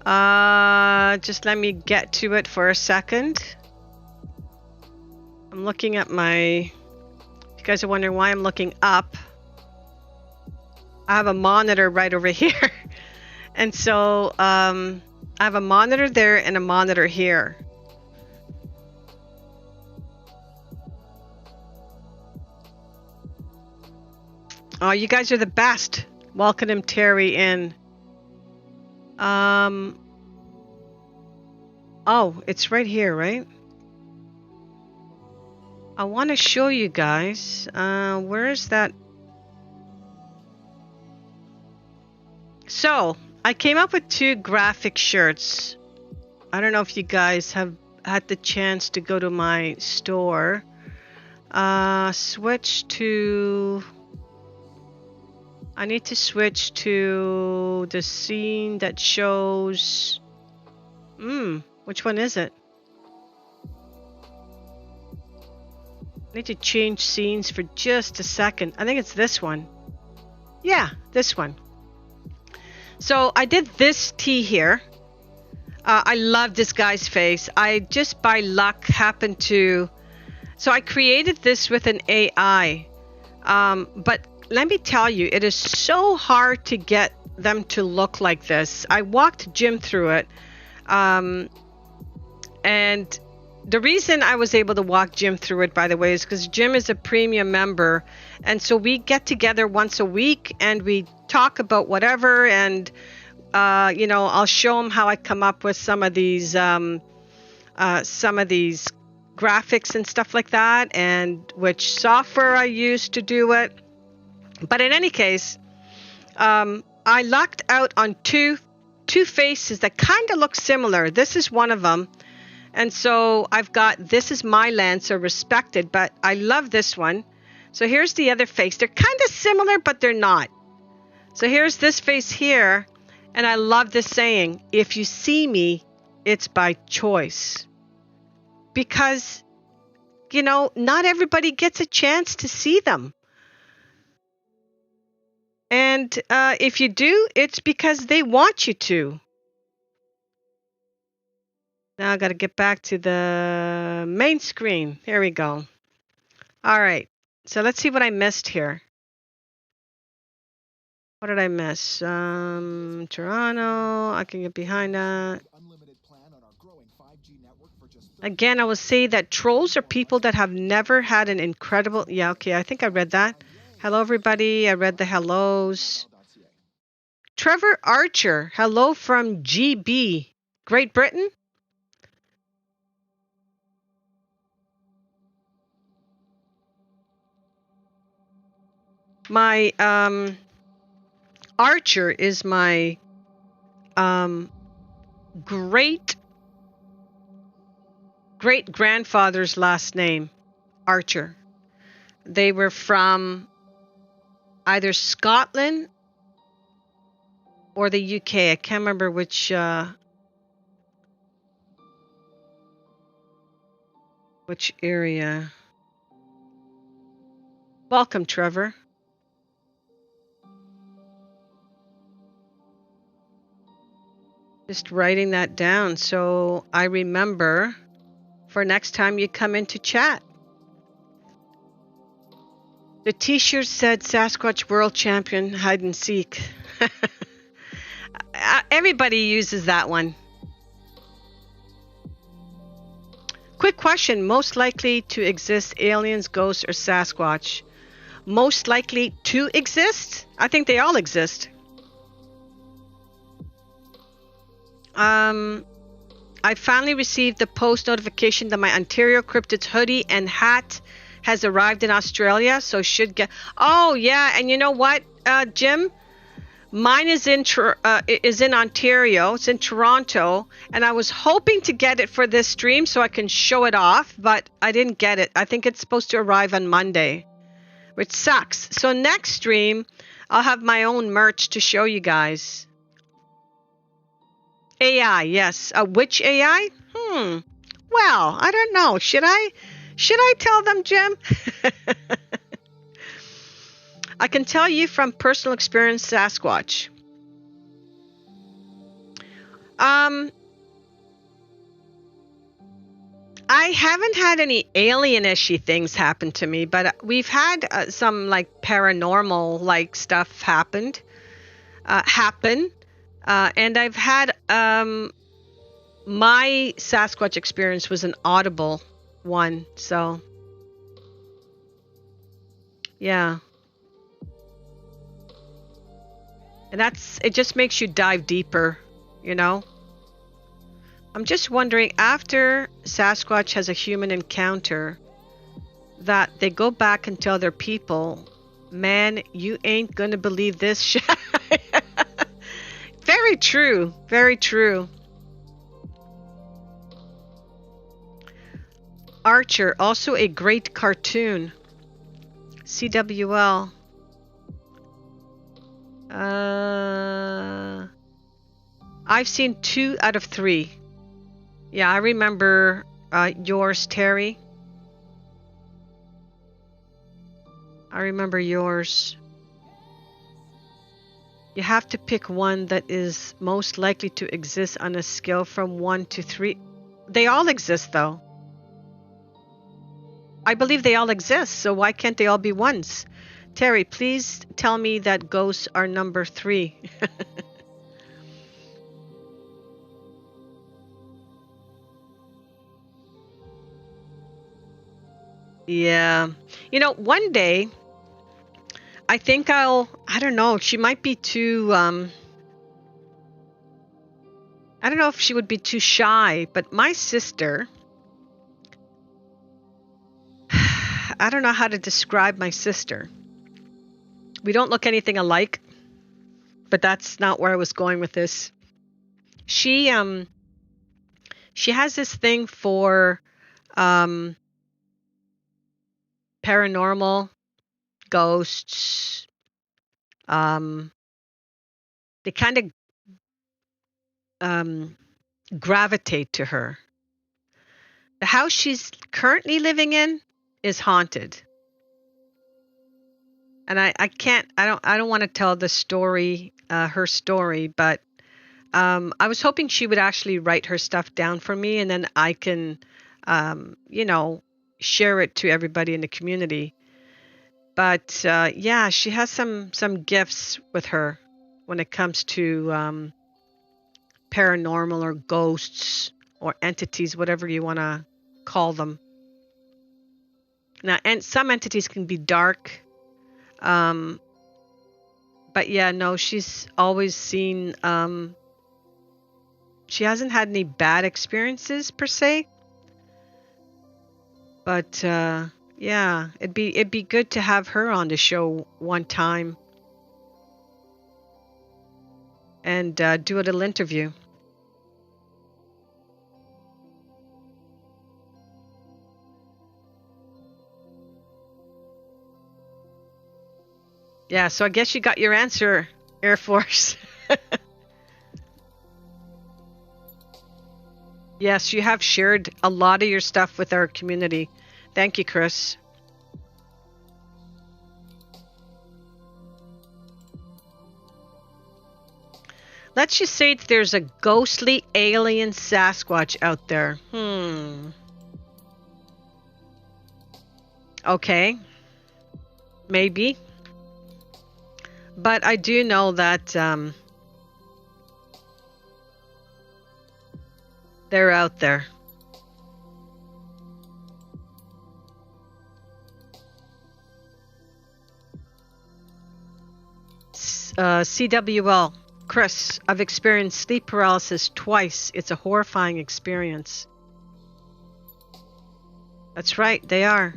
Just let me get to it for a second. I'm looking at my... If you guys are wondering why I'm looking up, I have a monitor right over here. And so I have a monitor there and a monitor here. Oh, you guys are the best. Welcome Terry in. Oh, it's right here, right? I want to show you guys. Where is that? So, I came up with 2 graphic shirts. I don't know if you guys have had the chance to go to my store. Switch to... I need to switch to the scene that shows... which one is it? I need to change scenes for just a second. I think it's this one. Yeah, this one. So I did this tee here. I love this guy's face. I just by luck happened to... So I created this with an AI. But let me tell you, it is so hard to get them to look like this. I walked Jim through it. And the reason I was able to walk Jim through it, by the way, is because Jim is a premium member. And so we get together once a week and we talk about whatever. And, I'll show him how I come up with some of these graphics and stuff like that, and which software I use to do it. But in any case, I lucked out on 2 two faces that kind of look similar. This is one of them. And so I've got, this is my land, so respected, but I love this one. So here's the other face. They're kind of similar, but they're not. So here's this face here. And I love this saying, if you see me, it's by choice. Because, you know, not everybody gets a chance to see them. And if you do, it's because they want you to. Now I got to get back to the main screen. Here we go. All right. So let's see what I missed here. What did I miss? Toronto. I can get behind that. Again, I will say that trolls are people that have never had an incredible... Yeah, okay. I think I read that. Hello, everybody. I read the hellos. Trevor Archer. Hello from GB. Great Britain. My Archer is my great grandfather's last name, Archer. They were from either Scotland or the UK. I can't remember which area. Welcome, Trevor. Just writing that down so I remember for next time you come in to chat. The t-shirt said Sasquatch World Champion Hide and Seek. Everybody uses that one. Quick question. Most likely to exist, aliens, ghosts, or Sasquatch? Most likely to exist? I think they all exist. I finally received the post notification that my Ontario Cryptids hoodie and hat has arrived in Australia, so should get... Oh, yeah, and you know what, Jim? Mine is in Ontario. It's in Toronto, and I was hoping to get it for this stream so I can show it off, but I didn't get it. I think it's supposed to arrive on Monday, which sucks. So next stream, I'll have my own merch to show you guys. AI, yes. Which AI? Well, I don't know. Should I tell them, Jim? I can tell you from personal experience, Sasquatch. I haven't had any alien-ishy things happen to me, but we've had some like paranormal like stuff happen. And I've had my Sasquatch experience was an audible one, so yeah. And it just makes you dive deeper, you know? I'm just wondering, after Sasquatch has a human encounter, that they go back and tell their people, man, you ain't gonna believe this shit. Very true. Very true. Archer, also a great cartoon. CWL. I've seen 2 out of 3. Yeah, I remember yours, Terry. I remember yours. You have to pick one that is most likely to exist on a scale from 1 to 3. They all exist, though. I believe they all exist, so why can't they all be ones? Terry, please tell me that ghosts are number 3. Yeah. You know, one day... I think I don't know, she might be too, I don't know if she would be too shy, but my sister, I don't know how to describe my sister. We don't look anything alike, but that's not where I was going with this. She has this thing for paranormal, ghosts. They kind of gravitate to her. The house she's currently living in is haunted. And I don't want to tell the story, her story, but I was hoping she would actually write her stuff down for me, and then I can, share it to everybody in the community. But yeah, she has some gifts with her when it comes to paranormal or ghosts or entities, whatever you want to call them. Now, and some entities can be dark. But yeah, no, she's always seen, she hasn't had any bad experiences per se. But yeah, it'd be good to have her on the show one time and do a little interview. Yeah, so I guess you got your answer, Air Force. Yes, you have shared a lot of your stuff with our community. Thank you, Chris. Let's just say that there's a ghostly alien Sasquatch out there. Okay. Maybe. But I do know that they're out there. CWL, Chris, I've experienced sleep paralysis twice. It's a horrifying experience. That's right, they are.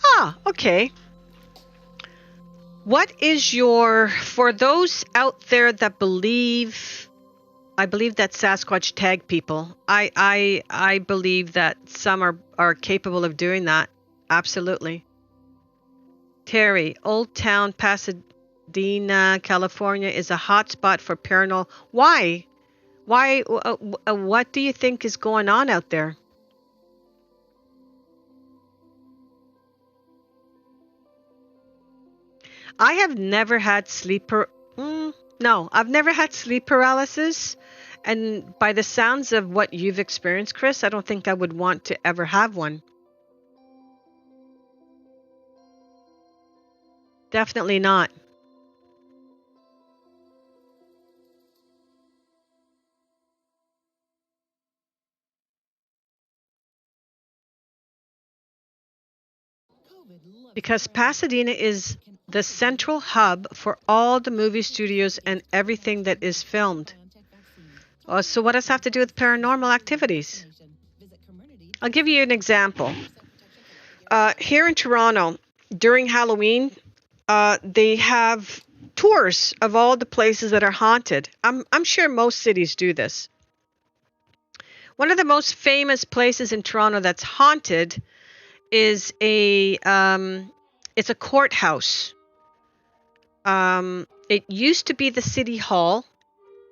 Ah, okay. What is for those out there that I believe that Sasquatch tag people. I believe that some are capable of doing that. Absolutely. Terry, Old Town, Pasadena, California is a hot spot for paranormal. Why? What do you think is going on out there? I have never had no, I've never had sleep paralysis. And by the sounds of what you've experienced, Chris, I don't think I would want to ever have one. Definitely not. Because Pasadena is the central hub for all the movie studios and everything that is filmed. So what does that have to do with paranormal activities? I'll give you an example. Here in Toronto, during Halloween, they have tours of all the places that are haunted. I'm sure most cities do this. One of the most famous places in Toronto that's haunted is it's a courthouse. It used to be the city hall.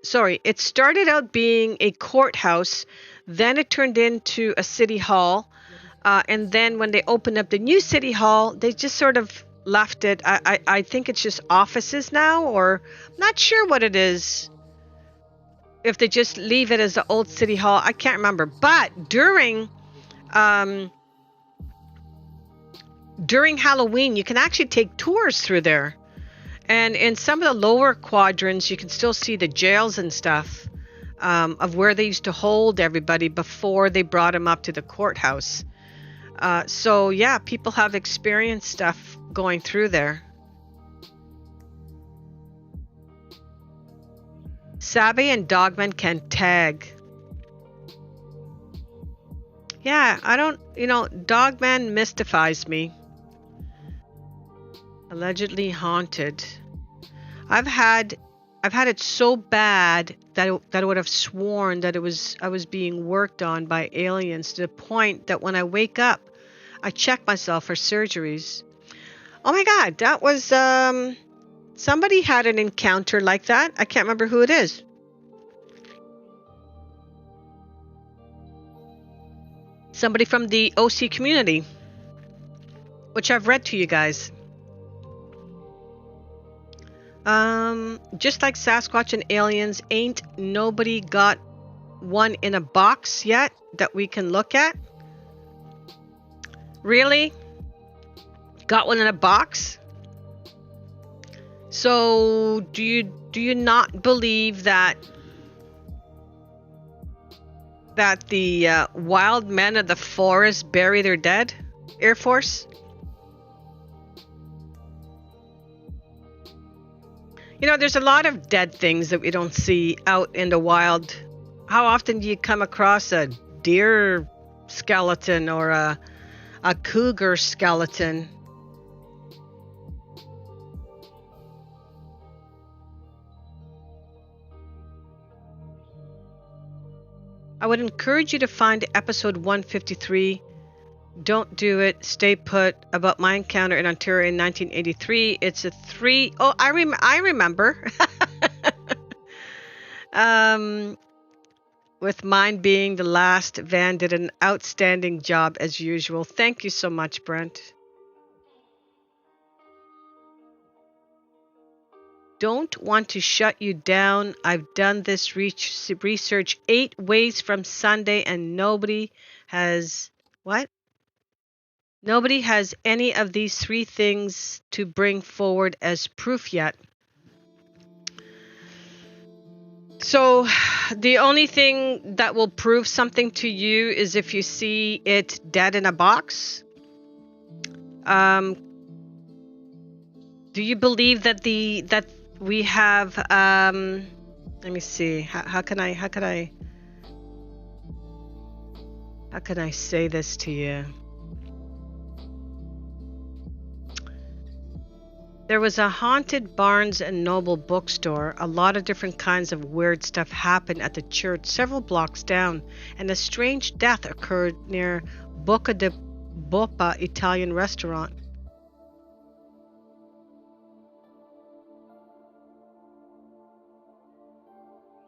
Sorry, it started out being a courthouse, then it turned into a city hall, and then when they opened up the new city hall, they just sort of left it. I think it's just offices now, or I'm not sure what it is. If they just leave it as the old city hall, I can't remember. But during Halloween, you can actually take tours through there. And in some of the lower quadrants, you can still see the jails and stuff of where they used to hold everybody before they brought them up to the courthouse. So, yeah, people have experienced stuff going through there. Sabi and Dogman can tag. Yeah, Dogman mystifies me. Allegedly haunted. I've had it so bad that I would have sworn that I was being worked on by aliens, to the point that when I wake up, I check myself for surgeries. Oh my God, that was somebody had an encounter like that. I can't remember who it is. Somebody from the OC community, which I've read to you guys. Just like Sasquatch and aliens, ain't nobody got one in a box yet that we can look at? Really? Got one in a box? So do you not believe that the wild men of the forest bury their dead, Air Force? You know, there's a lot of dead things that we don't see out in the wild. How often do you come across a deer skeleton or a cougar skeleton? I would encourage you to find episode 153, Don't Do It, Stay Put, about my encounter in Ontario in 1983. It's a three... Oh, I remember. With mine being the last. Van did an outstanding job as usual. Thank you so much, Brent. Don't want to shut you down. I've done this research 8 ways from Sunday, and nobody has... What? Nobody has any of these 3 things to bring forward as proof yet. So the only thing that will prove something to you is if you see it dead in a box. Do you believe that we have let me see, how can I say this to you? There was a haunted Barnes and Noble bookstore. A lot of different kinds of weird stuff happened at the church several blocks down, and a strange death occurred near Bocca de Boppa Italian restaurant.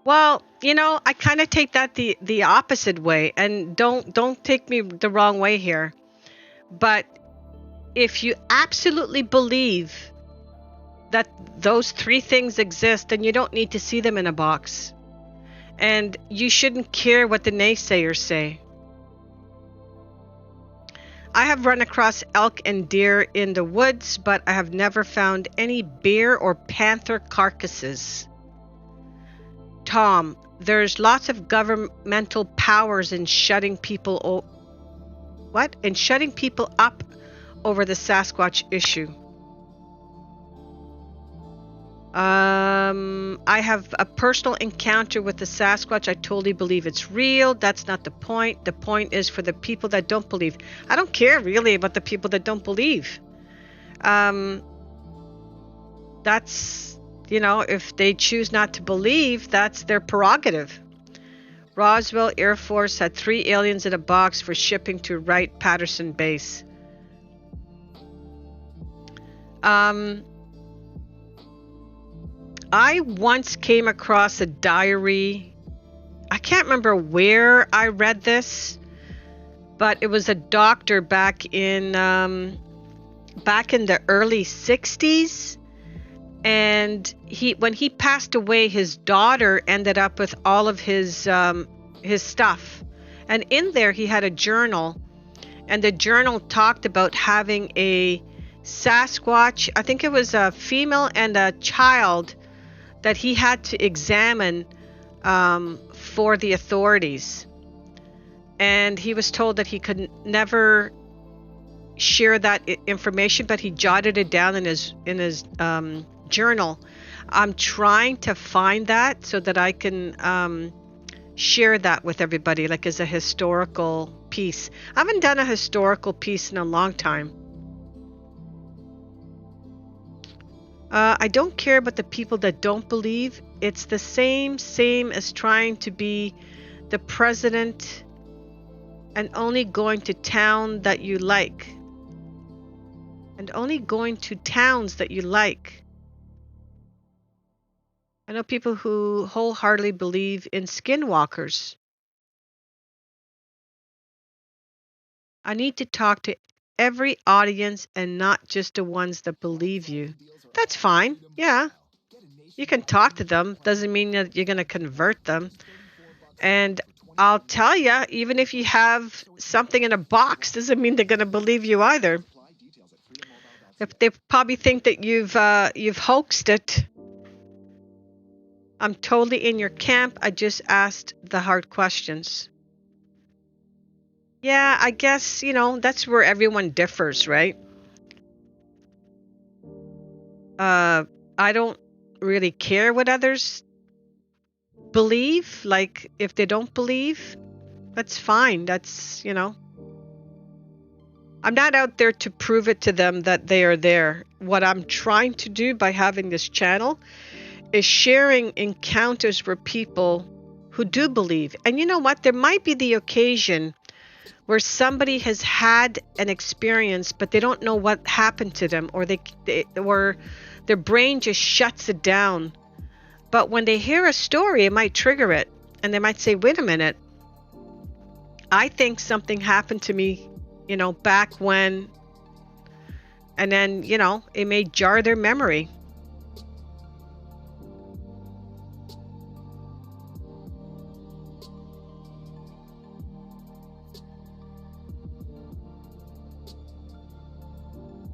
Well, you know, I kind of take that the opposite way, and don't take me the wrong way here. But if you absolutely believe that those 3 things exist, then you don't need to see them in a box. And you shouldn't care what the naysayers say. I have run across elk and deer in the woods, but I have never found any bear or panther carcasses. Tom, there's lots of governmental powers in shutting people shutting people up over the Sasquatch issue. I have a personal encounter with the Sasquatch. I totally believe it's real. That's not the point. The point is for the people that don't believe. I don't care really about the people that don't believe. That's, you know, if they choose not to believe, that's their prerogative. Roswell Air Force had 3 aliens in a box for shipping to Wright-Patterson Base. I once came across a diary. I can't remember where I read this, but it was a doctor back in the early 60s, and when he passed away, his daughter ended up with all of his stuff, and in there he had a journal, and the journal talked about having a Sasquatch. I think it was a female and a child that he had to examine for the authorities. And he was told that he could never share that information, but he jotted it down in his journal. I'm trying to find that so that I can share that with everybody, like as a historical piece. I haven't done a historical piece in a long time. I don't care about the people that don't believe. It's the same as trying to be the president and only going to town that you like. And only going to towns that you like. I know people who wholeheartedly believe in skinwalkers. I need to talk to every audience and not just the ones that believe you. That's fine. Yeah. You can talk to them. Doesn't mean that you're going to convert them. And I'll tell you, even if you have something in a box, doesn't mean they're going to believe you either. If they probably think that you've hoaxed it. I'm totally in your camp. I just asked the hard questions. Yeah, I guess, that's where everyone differs, right? I don't really care what others believe. Like, if they don't believe, that's fine. That's, I'm not out there to prove it to them that they are there. What I'm trying to do by having this channel is sharing encounters with people who do believe. And you know what? There might be the occasion where somebody has had an experience, but they don't know what happened to them, or or their brain just shuts it down. But when they hear a story, it might trigger it, and they might say, wait a minute, I think something happened to me, back when, and then, it may jar their memory.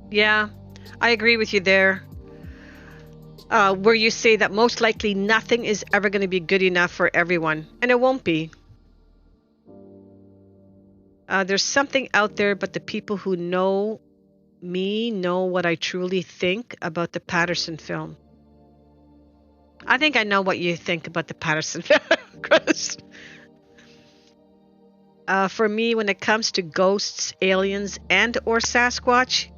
Yeah, I agree with you there. Where you say that most likely nothing is ever going to be good enough for everyone, and it won't be. There's something out there, but the people who know me know what I truly think about the Patterson film. I think I know what you think about the Patterson film, Chris. For me, when it comes to ghosts, aliens, and or Sasquatch,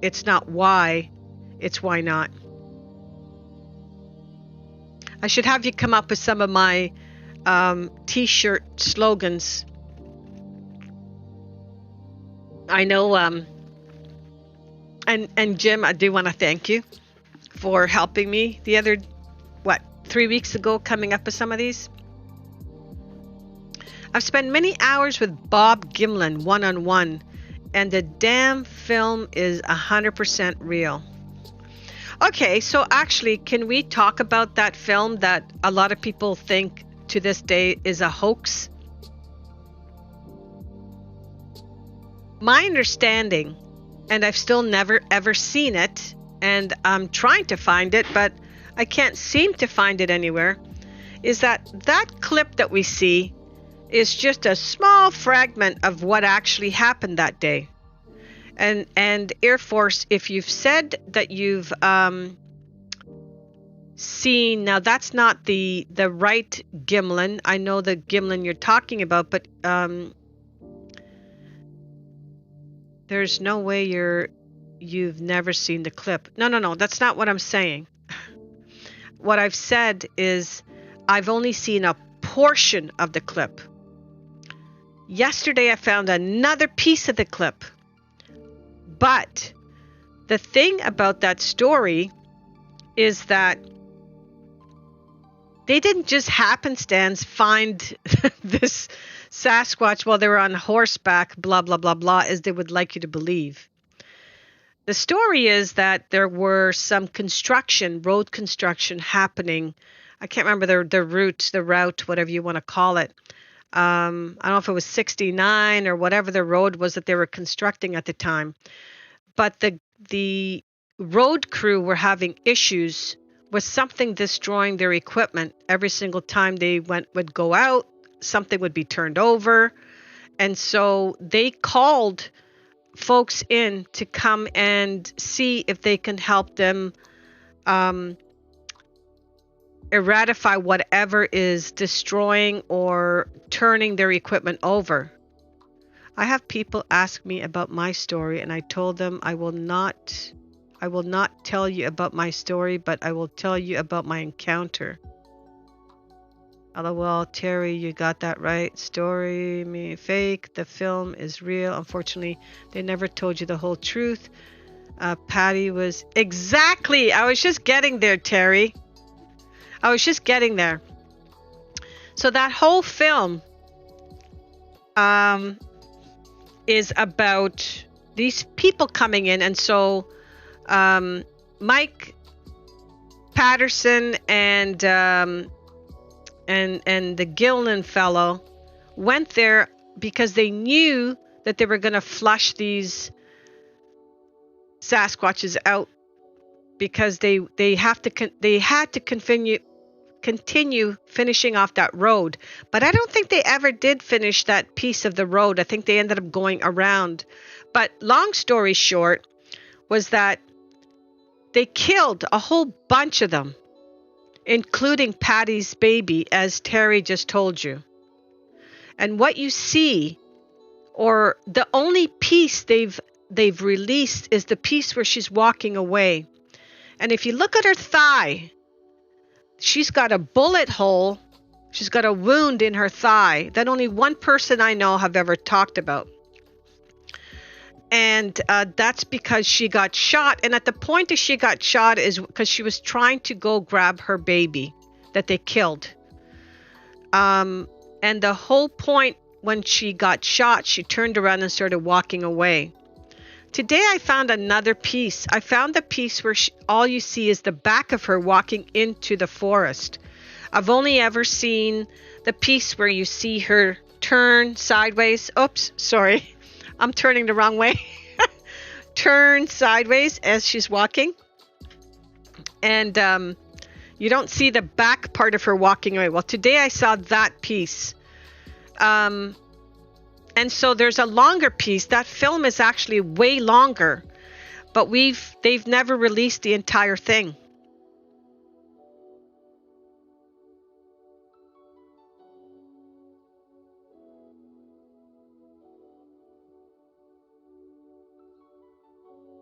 it's not why, it's why not. I should have you come up with some of my t-shirt slogans. I know, and Jim, I do want to thank you for helping me the other, 3 weeks ago, coming up with some of these. I've spent many hours with Bob Gimlin one-on-one, and the damn film is 100% real. Okay, so actually, can we talk about that film that a lot of people think to this day is a hoax? My understanding, and I've still never ever seen it, and I'm trying to find it, but I can't seem to find it anywhere, is that clip that we see is just a small fragment of what actually happened that day. And Air Force, if you've said that you've seen, now that's not the right Gimlin. I know the Gimlin you're talking about, but there's no way you've never seen the clip. No, that's not what I'm saying. What I've said is I've only seen a portion of the clip. Yesterday I found another piece of the clip. But the thing about that story is that they didn't just happenstance find this Sasquatch while they were on horseback, blah, blah, blah, blah, as they would like you to believe. The story is that there were some road construction happening. I can't remember the route, whatever you want to call it. I don't know if it was 69 or whatever the road was that they were constructing at the time. But the road crew were having issues with something destroying their equipment. Every single time they would go out, something would be turned over. And so they called folks in to come and see if they can help them eradify whatever is destroying or turning their equipment over. I have people ask me about my story, and I told them I will not I will not tell you about my story, but I will tell you about my encounter. LOL, Terry, you got that right. Story me fake. The film is real. Unfortunately, they never told you the whole truth. Patty was exactly. I was just getting there, Terry. I was just getting there. So that whole film is about these people coming in, and so Mike Patterson and the Gillen fellow went there because they knew that they were going to flush these Sasquatches out, because they had to continue finishing off that road. But I don't think they ever did finish that piece of the road. I think they ended up going around. But long story short was that they killed a whole bunch of them, including Patty's baby, as Terry just told you. And what you see, or the only piece they've released, is the piece where she's walking away. And if you look at her thigh, she's got a bullet hole. She's got a wound in her thigh that only one person I know have ever talked about. And that's because she got shot. And at the point that she got shot is because she was trying to go grab her baby that they killed. And the whole point, when she got shot, she turned around and started walking away. Today I found another piece. I found the piece where all you see is the back of her walking into the forest. I've only ever seen the piece where you see her turn sideways. Oops, sorry. I'm turning the wrong way. Turn sideways as she's walking. And you don't see the back part of her walking away. Well, today I saw that piece. And so there's a longer piece. That film is actually way longer, but they've never released the entire thing.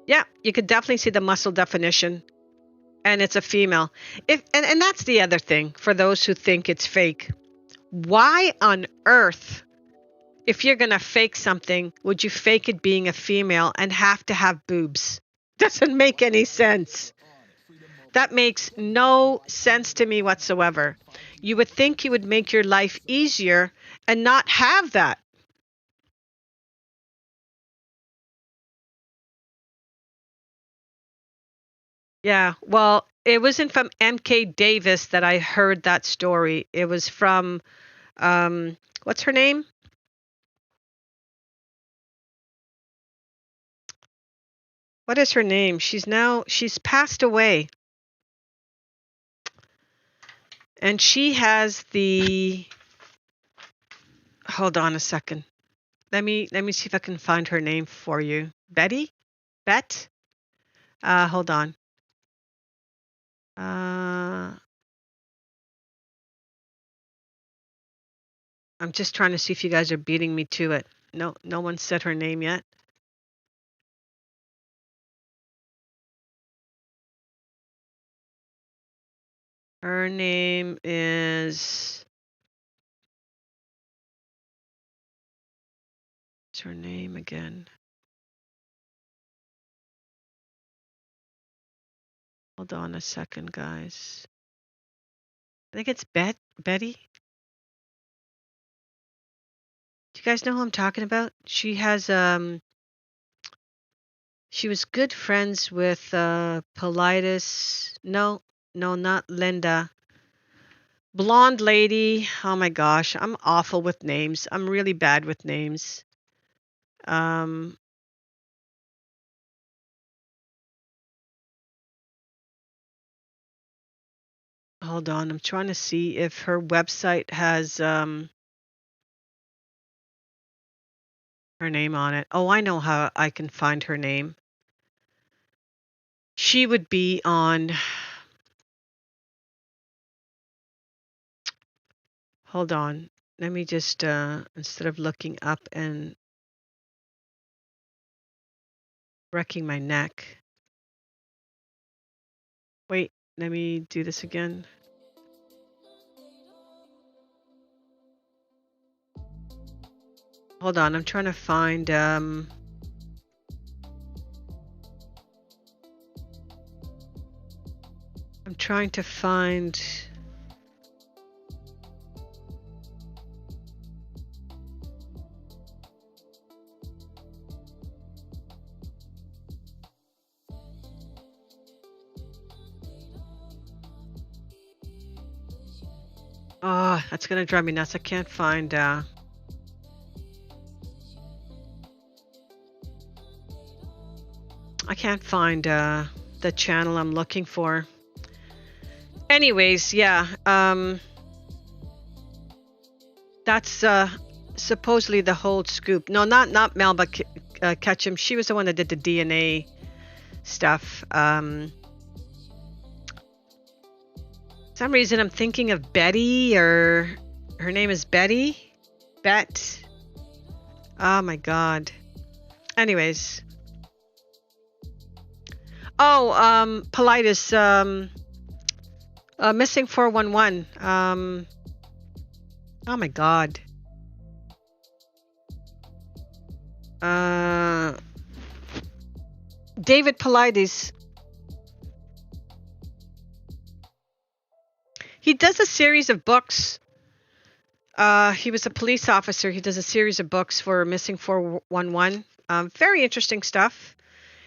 Yeah, you could definitely see the muscle definition, and it's a female. And that's the other thing for those who think it's fake. Why on earth, if you're going to fake something, would you fake it being a female and have to have boobs? Doesn't make any sense. That makes no sense to me whatsoever. You would think you would make your life easier and not have that. Yeah, well, it wasn't from MK Davis that I heard that story. It was from, what's her name? What is her name? She's passed away. And she has hold on a second. Let me see if I can find her name for you. Betty? Bet? Hold on. I'm just trying to see if you guys are beating me to it. No one said her name yet. Her name is... What's her name again? Hold on a second, guys. I think it's Betty. Do you guys know who I'm talking about? She has she was good friends with Politis. No, not Linda. Blonde lady. Oh my gosh, I'm awful with names. I'm really bad with names. Hold on, I'm trying to see if her website has her name on it. Oh, I know how I can find her name. She would be on... Hold on. Let me just, instead of looking up and wrecking my neck. Wait, let me do this again. Hold on, I'm trying to find I'm trying to find oh, that's gonna drive me nuts. I can't find the channel I'm looking for. Anyways, yeah, that's supposedly the whole scoop. No, not Melba Ketchum. She was the one that did the DNA stuff. Some reason I'm thinking of Betty, or her name is Betty. Bet. Oh my God. Anyways. Oh, Politis, missing 411. Oh my God. David Politis. He does a series of books. He was a police officer. He does a series of books for Missing 411. Very interesting stuff.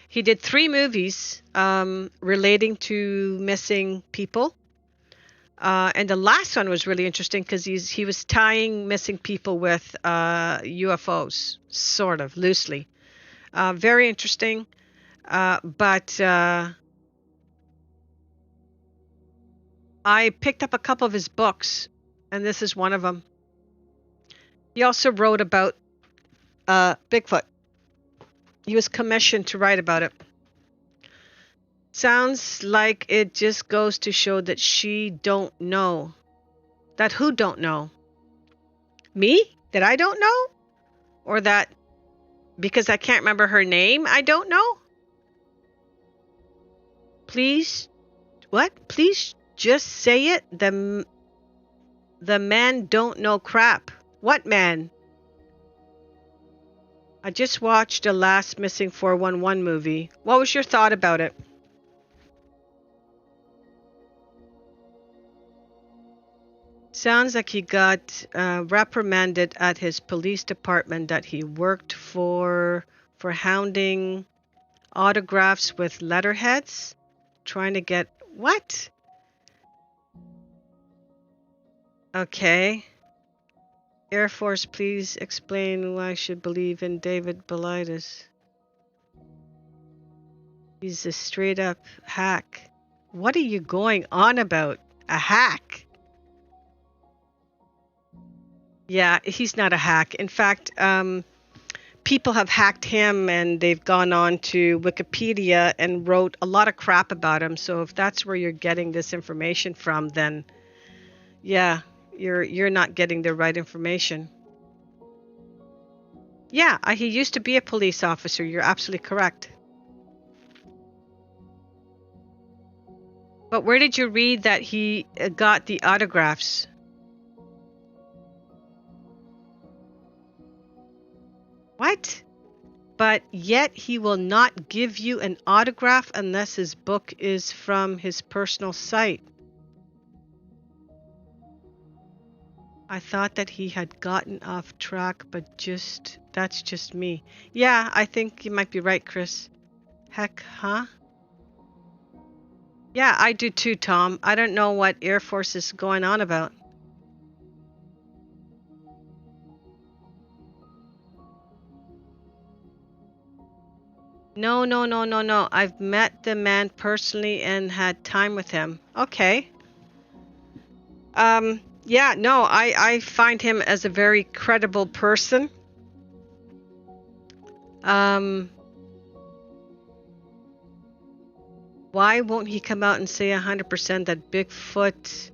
He did 3 movies relating to missing people. And the last one was really interesting because he was tying missing people with UFOs, sort of, loosely. Very interesting. But I picked up a couple of his books, and this is one of them. He also wrote about Bigfoot. He was commissioned to write about it. Sounds like it just goes to show that she don't know. That who don't know? Me? That I don't know? Or that because I can't remember her name, I don't know? Please? What? Please just say it. The man don't know crap. What man? I just watched the last Missing 411 movie. What was your thought about it? Sounds like he got reprimanded at his police department that he worked for hounding autographs with letterheads. Trying to get... What? Okay. Air Force, please explain why I should believe in David Politis. He's a straight up hack. What are you going on about? A hack? Yeah, he's not a hack. In fact, people have hacked him and they've gone on to Wikipedia and wrote a lot of crap about him. So if that's where you're getting this information from, then yeah, you're not getting the right information. Yeah, he used to be a police officer. You're absolutely correct. But where did you read that he got the autographs? What? But yet he will not give you an autograph unless his book is from his personal site. I thought that he had gotten off track, but that's just me. Yeah, I think you might be right, Chris. Heck, huh? Yeah, I do too, Tom. I don't know what Air Force is going on about. No. I've met the man personally and had time with him. Okay. Yeah, no, I find him as a very credible person. Why won't he come out and say 100% that Bigfoot,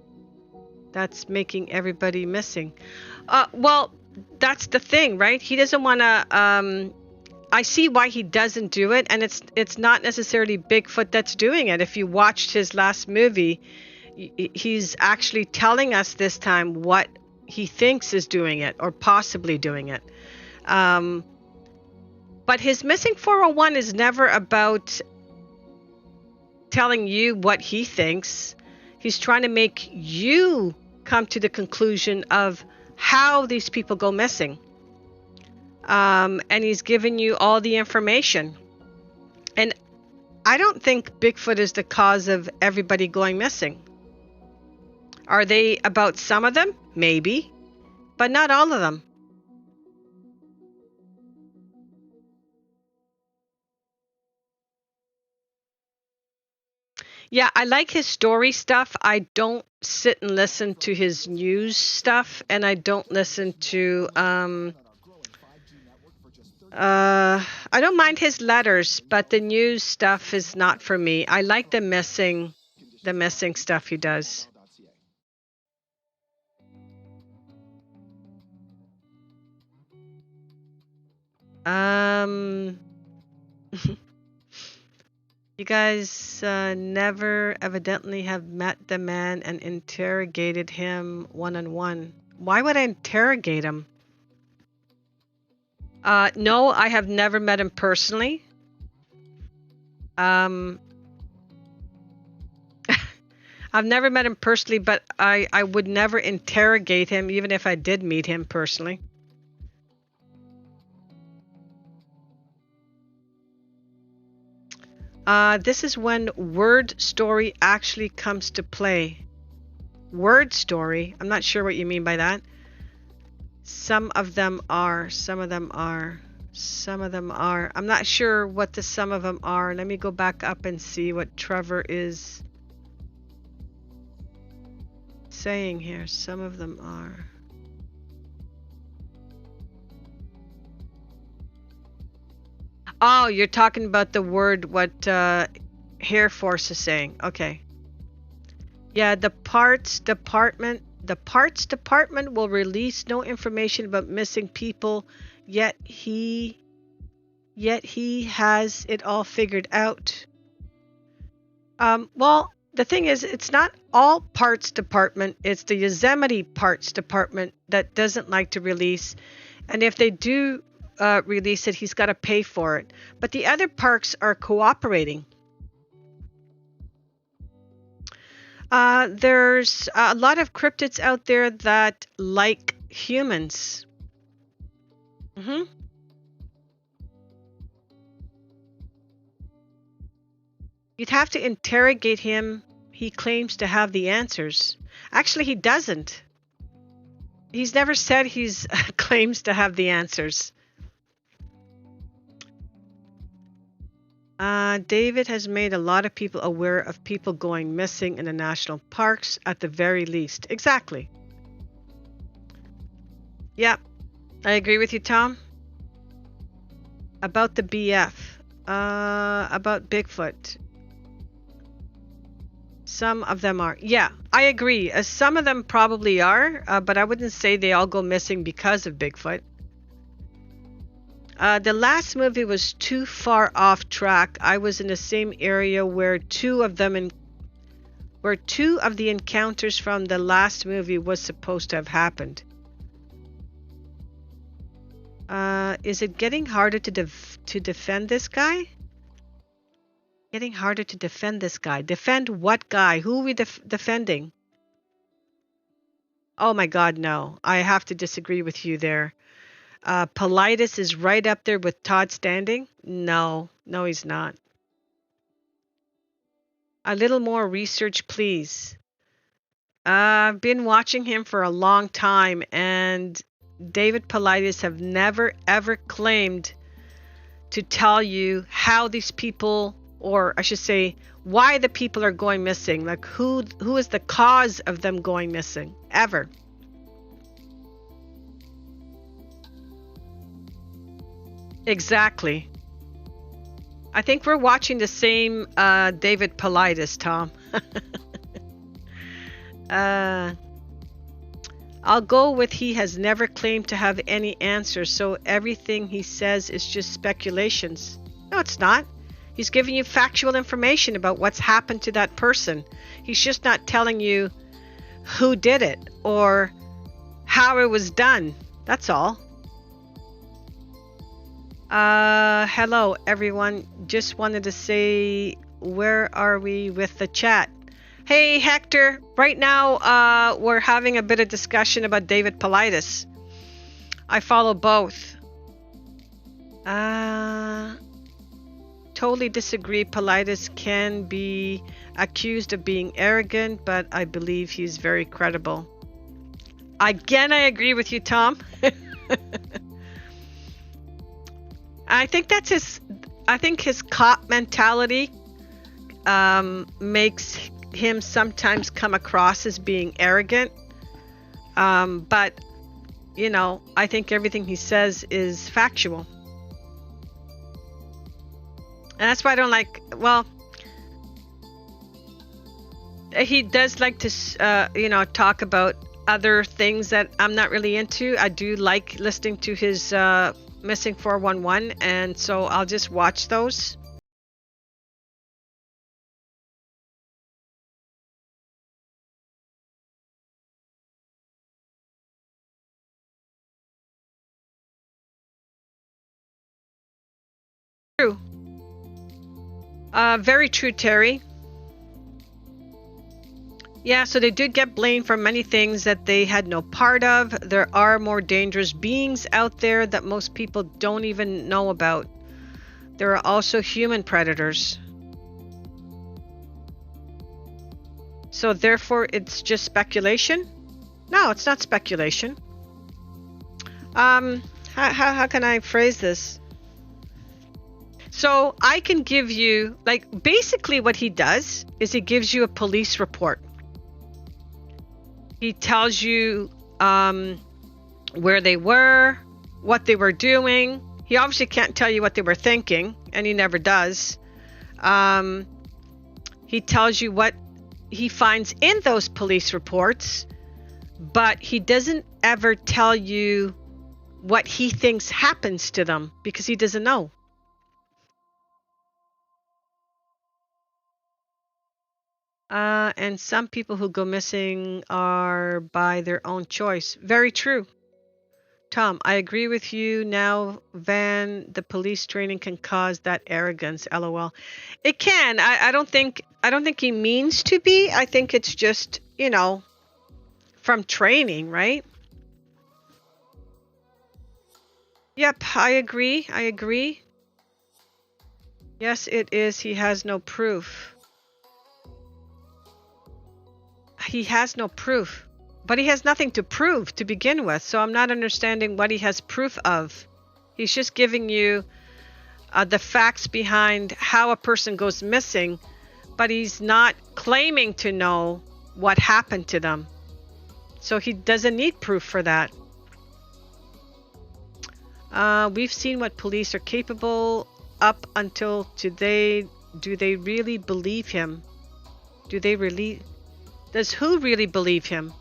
that's making everybody missing? Well, that's the thing, right? He doesn't want to I see why he doesn't do it, and it's not necessarily Bigfoot that's doing it. If you watched his last movie, he's actually telling us this time what he thinks is doing it or possibly doing it. But his missing 401 is never about telling you what he thinks. He's trying to make you come to the conclusion of how these people go missing. And he's giving you all the information. And I don't think Bigfoot is the cause of everybody going missing. Are they about some of them? Maybe, but not all of them. Yeah, I like his story stuff. I don't sit and listen to his news stuff, and I don't listen to I don't mind his letters, but the news stuff is not for me. I like the missing stuff he does. You guys never evidently have met the man and interrogated him one-on-one. Why would I interrogate him? No, I have never met him personally. I've never met him personally, but I would never interrogate him, even if I did meet him personally. This is when word story actually comes to play. Word story? I'm not sure what you mean by that. Some of them are. Some of them are. Some of them are. I'm not sure what the some of them are. Let me go back up and see what Trevor is saying here. Some of them are. Oh, you're talking about the word what Air Force is saying. Okay. Yeah, the parts department will release no information about missing people, yet he has it all figured out. Well, the thing is, it's not all parts department. It's the Yosemite parts department that doesn't like to release, and if they do release it, he's got to pay for it. But the other parks are cooperating. There's a lot of cryptids out there that like humans. You'd have to interrogate him. He claims to have the answers. Actually, he doesn't. He's never said he's claims to have the answers. David has made a lot of people aware of people going missing in the national parks at the very least. Exactly. Yeah, I agree with you, Tom. About the BF. About Bigfoot. Some of them are. Yeah, I agree. Some of them probably are, but I wouldn't say they all go missing because of Bigfoot. The last movie was too far off track. I was in the same area where two of the encounters from the last movie was supposed to have happened. Is it getting harder to defend this guy? Getting harder to defend this guy. Defend what guy? Who are we defending? Oh my God, no. I have to disagree with you there. Politis is right up there with Todd Standing? No, he's not. A little more research, please. I've been watching him for a long time, and David Politis have never ever claimed to tell you how these people, or I should say, why the people are going missing. Like who is the cause of them going missing, ever. Exactly. I think we're watching the same David Politis, Tom. I'll go with he has never claimed to have any answers, so everything he says is just speculations. No, it's not. He's giving you factual information about what's happened to that person. He's just not telling you who did it or how it was done. That's all. Hello, everyone. Just wanted to say, where are we with the chat? Hey, Hector. Right now, we're having a bit of discussion about David Paulides. I follow both. Totally disagree. Paulides can be accused of being arrogant, but I believe he's very credible. Again, I agree with you, Tom. I think that's his. I think his cop mentality makes him sometimes come across as being arrogant. But you know, I think everything he says is factual, and that's why I don't like. Well, he does like to, talk about other things that I'm not really into. I do like listening to his Missing 411, and so I'll just watch those. True. Very true, Terry. Yeah, so they did get blamed for many things that they had no part of. There are more dangerous beings out there that most people don't even know about. There are also human predators. So therefore, it's just speculation? No, it's not speculation. How can I phrase this? So I can give you, like, basically what he does is he gives you a police report. He tells you where they were, what they were doing. He obviously can't tell you what they were thinking, and he never does. He tells you what he finds in those police reports, but he doesn't ever tell you what he thinks happens to them because he doesn't know. And some people who go missing are by their own choice. Very true. Tom, I agree with you. Now, Van, the police training can cause that arrogance. LOL. It can. I don't think he means to be. I think it's just, from training, right? Yep, I agree. Yes, it is. He has no proof. He has no proof. But he has nothing to prove to begin with, so I'm not understanding what he has proof of. He's just giving you the facts behind how a person goes missing, but he's not claiming to know what happened to them. So he doesn't need proof for that. We've seen what police are capable up until today. Do they really believe him? Does who really believe him?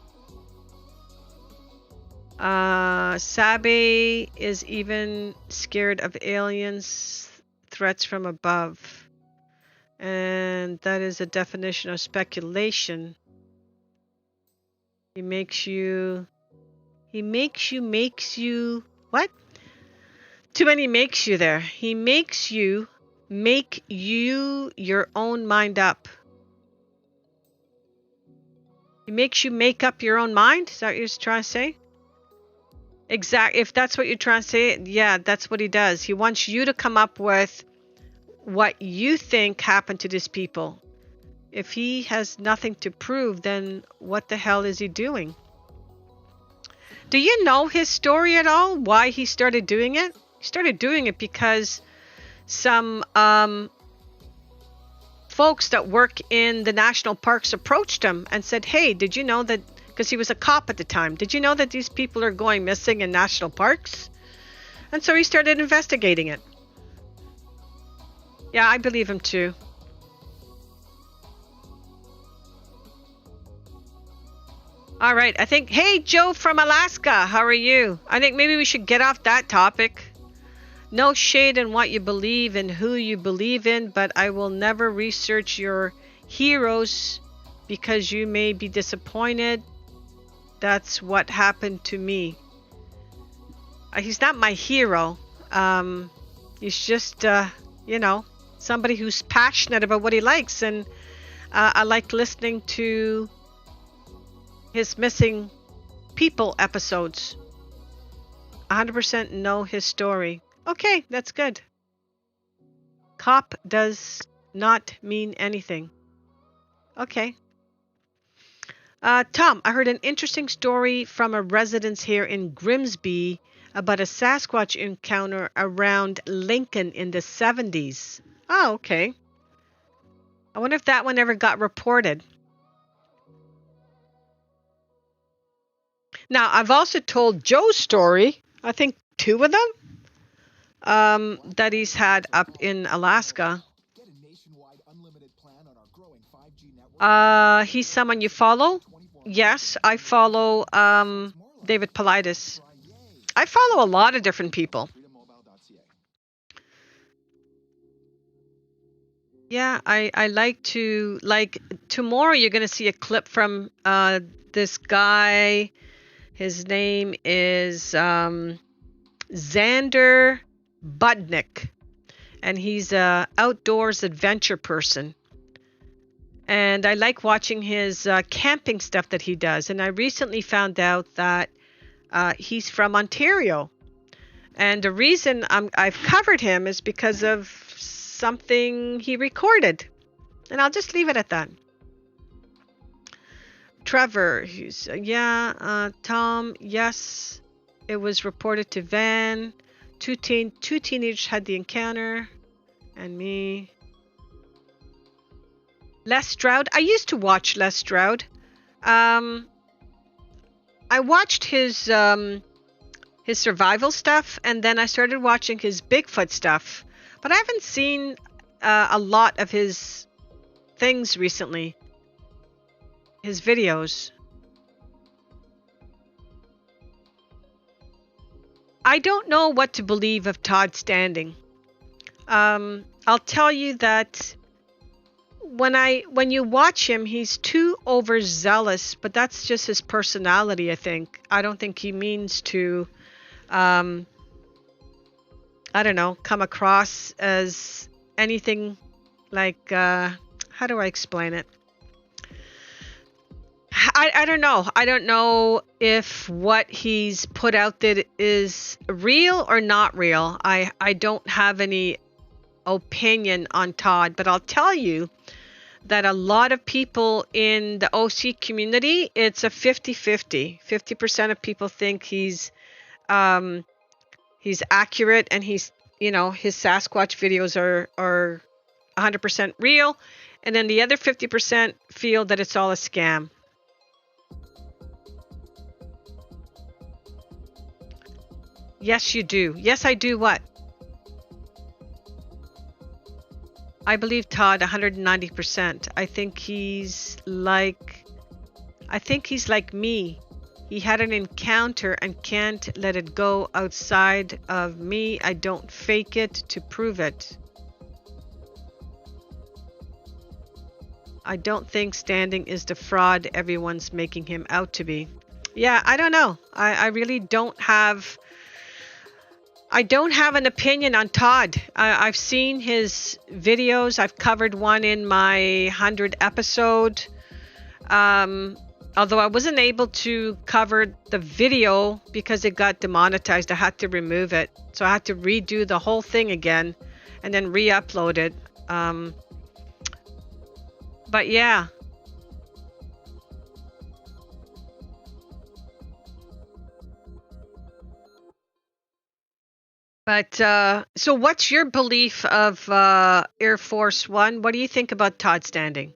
Sabe is even scared of aliens, threats from above. And that is a definition of speculation. He makes you, what? Too many makes you there. He makes you make your own mind up. He makes you make up your own mind? Is that what you're trying to say? Exactly. If that's what you're trying to say, yeah, that's what he does. He wants you to come up with what you think happened to these people. If he has nothing to prove, then what the hell is he doing? Do you know his story at all? Why he started doing it? He started doing it because some folks that work in the national parks approached him and said, hey, did you know that, because he was a cop at the time, did you know that these people are going missing in national parks? And so he started investigating it. Yeah, I believe him too. All right. I think, hey, Joe from Alaska, how are you? I think maybe we should get off that topic. No shade in what you believe and who you believe in, but I will never research your heroes because you may be disappointed. That's what happened to me. He's not my hero. He's just, somebody who's passionate about what he likes. And I like listening to his missing people episodes. 100% know his story. Okay, that's good. Cop does not mean anything. Okay. Tom, I heard an interesting story from a resident here in Grimsby about a Sasquatch encounter around Lincoln in the 70s. Oh, okay. I wonder if that one ever got reported. Now, I've also told Joe's story, I think 2 of them, that he's had up in Alaska. He's someone you follow? Yes, I follow David Paulides. I follow a lot of different people. Yeah, I like to, tomorrow you're going to see a clip from this guy. His name is Xander Budnick, and he's a outdoors adventure person. And I like watching his camping stuff that he does. And I recently found out that he's from Ontario. And the reason I've covered him is because of something he recorded. And I'll just leave it at that. Trevor, he's, Tom, yes, it was reported to Van. Two teenagers had the encounter. And me. Les Stroud. I used to watch Les Stroud. I watched his survival stuff, and then I started watching his Bigfoot stuff. But I haven't seen a lot of his things recently. His videos. I don't know what to believe of Todd Standing. I'll tell you that when you watch him, he's too overzealous, but that's just his personality, I think. I don't think he means to, I don't know, come across as anything like, how do I explain it? I don't know. I don't know if what he's put out there is real or not real. I don't have any opinion on Todd, but I'll tell you that a lot of people in the OC community, it's a 50-50. 50% of people think he's accurate, and he's, his Sasquatch videos are 100% real, and then the other 50% feel that it's all a scam. Yes, you do. Yes, I do. What? I believe Todd 190%. I think he's like me. He had an encounter and can't let it go outside of me. I don't fake it to prove it. I don't think Standing is the fraud everyone's making him out to be. Yeah, I don't know. I really don't have... I don't have an opinion on Todd. I've seen his videos. I've covered one in my 100 episode. Although I wasn't able to cover the video because it got demonetized. I had to remove it. So I had to redo the whole thing again and then re-upload it. But yeah. But so what's your belief of Air Force One? What do you think about Todd Standing?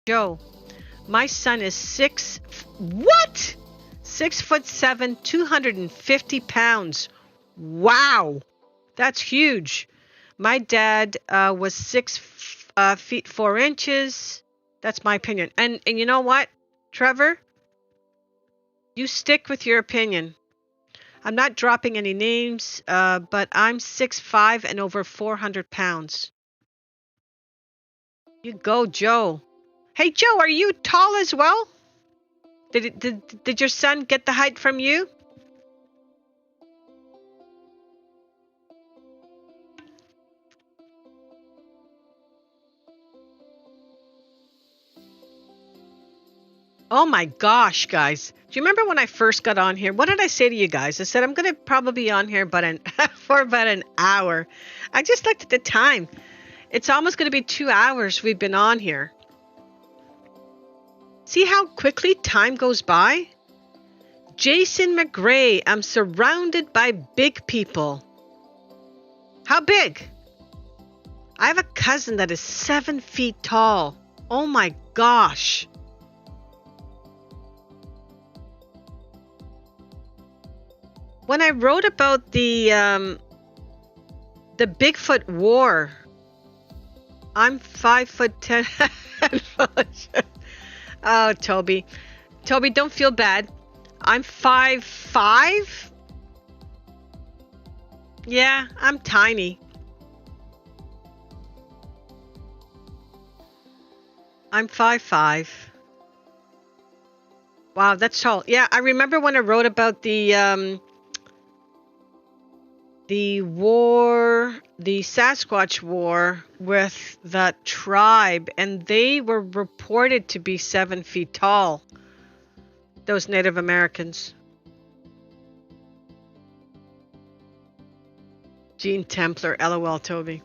Joe, my son is what? 6'7", 250 pounds. Wow, that's huge. My dad was 6 feet 4 inches. That's my opinion. And you know what, Trevor? You stick with your opinion. I'm not dropping any names, but I'm 6'5" and over 400 pounds. You go, Joe. Hey, Joe, are you tall as well? Did your son get the height from you? Oh my gosh, guys. Do you remember when I first got on here? What did I say to you guys? I said I'm going to probably be on here for about an hour. I just looked at the time. It's almost going to be 2 hours we've been on here. See how quickly time goes by? Jason McGray, I'm surrounded by big people. How big? I have a cousin that is 7 feet tall. Oh my gosh. When I wrote about the Bigfoot war, I'm 5'10". Oh, Toby. Toby, don't feel bad. I'm 5'5". Yeah, I'm tiny. I'm 5'5". Wow, that's tall. Yeah, I remember when I wrote about the war, the Sasquatch war with that tribe, and they were reported to be 7 feet tall, those Native Americans. Gene Templar, LOL, Toby.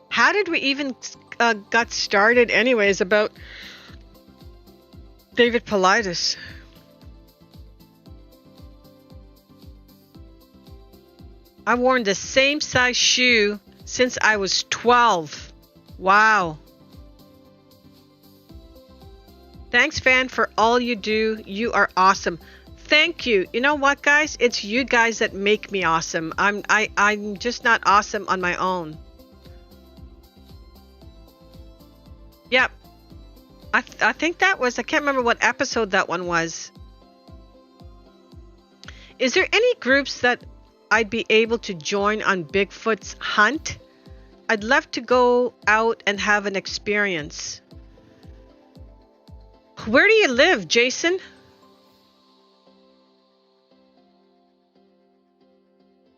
How did we even got started anyways about David Paulides? I worn the same size shoe since I was 12. Wow. Thanks, Fan, for all you do. You are awesome. Thank you. You know what, guys? It's you guys that make me awesome. I'm just not awesome on my own. Yep. I think that was, I can't remember what episode that one was. Is there any groups that I'd be able to join on Bigfoot's hunt? I'd love to go out and have an experience. Where do you live, Jason?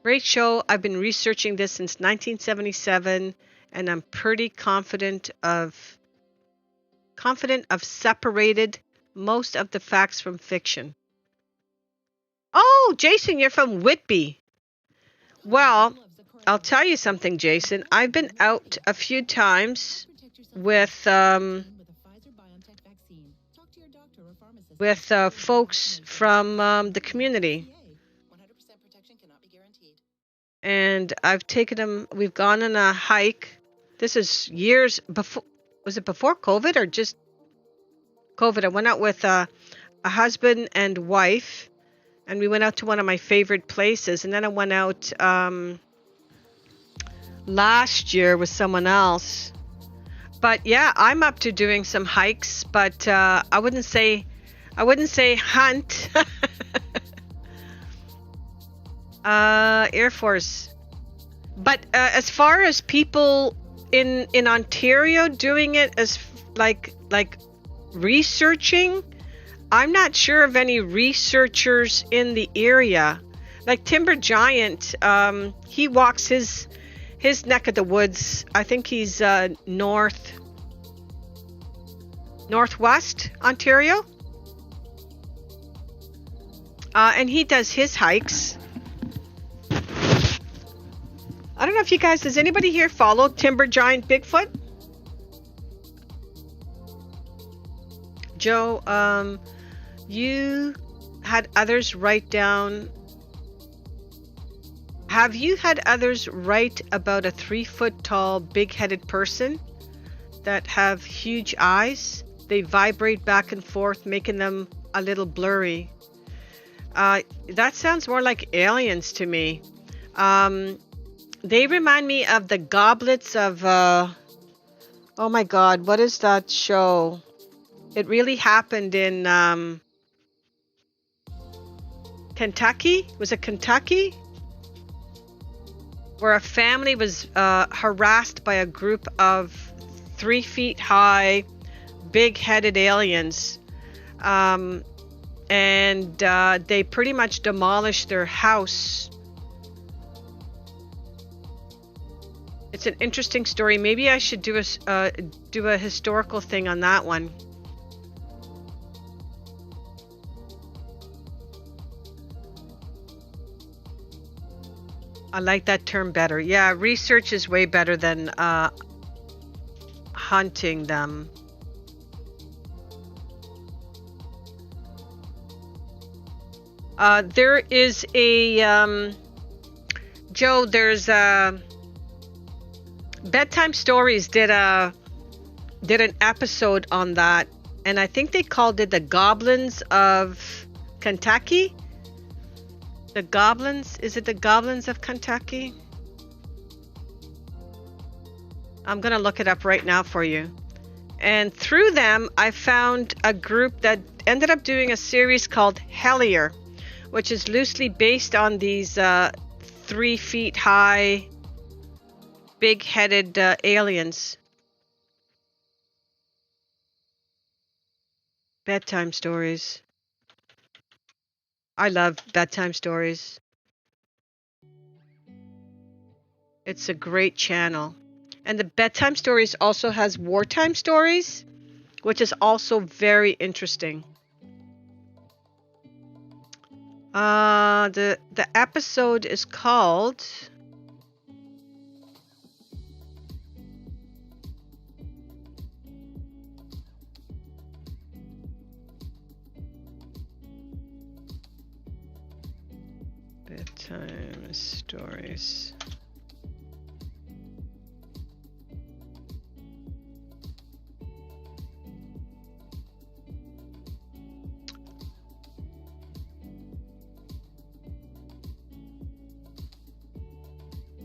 Great show. I've been researching this since 1977, and I'm pretty confident of separated most of the facts from fiction. Oh, Jason, you're from Whitby. Well, I'll tell you something, Jason. I've been out a few times with folks from the community. And I've taken them, we've gone on a hike. This is years before, was it before COVID or just COVID? I went out with a husband and wife, and we went out to one of my favorite places. And then I went out last year with someone else. But yeah, I'm up to doing some hikes, but I wouldn't say hunt. Air Force. But as far as people in Ontario doing it as like researching, I'm not sure of any researchers in the area. Like Timber Giant, he walks his neck of the woods. I think he's northwest Ontario. And he does his hikes. I don't know if you guys, does anybody here follow Timber Giant Bigfoot? Joe, you had others write down Have you had others write about a 3-foot tall, big-headed person that have huge eyes? They vibrate back and forth, making them a little blurry. That sounds more like aliens to me. They remind me of the goblets of, oh my God, what is that show? It really happened in Kentucky. Was it Kentucky? Where a family was harassed by a group of 3 feet high, big-headed aliens. And they pretty much demolished their house. It's an interesting story. Maybe I should do a historical thing on that one. I like that term better. Yeah, research is way better than hunting them. There is a Joe. There's Bedtime Stories did an episode on that, and I think they called it the Goblins of Kentucky. The Goblins? Is it the Goblins of Kentucky? I'm gonna look it up right now for you. And through them, I found a group that ended up doing a series called Hellier, which is loosely based on these 3 feet high, big-headed aliens. Bedtime Stories. I love Bedtime Stories. It's a great channel. And the Bedtime Stories also has Wartime Stories, which is also very interesting. The episode is called Bedtime Stories.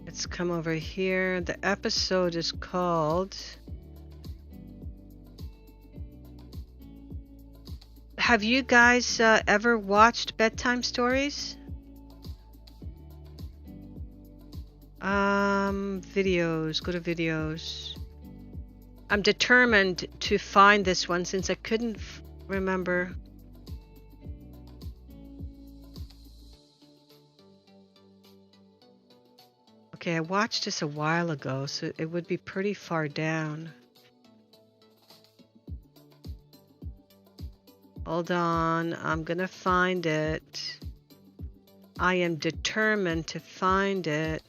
Let's come over here. The episode is called... Have you guys ever watched Bedtime Stories? Videos. Go to videos. I'm determined to find this one since I couldn't remember. Okay, I watched this a while ago, so it would be pretty far down. Hold on, I'm gonna find it. I am determined to find it.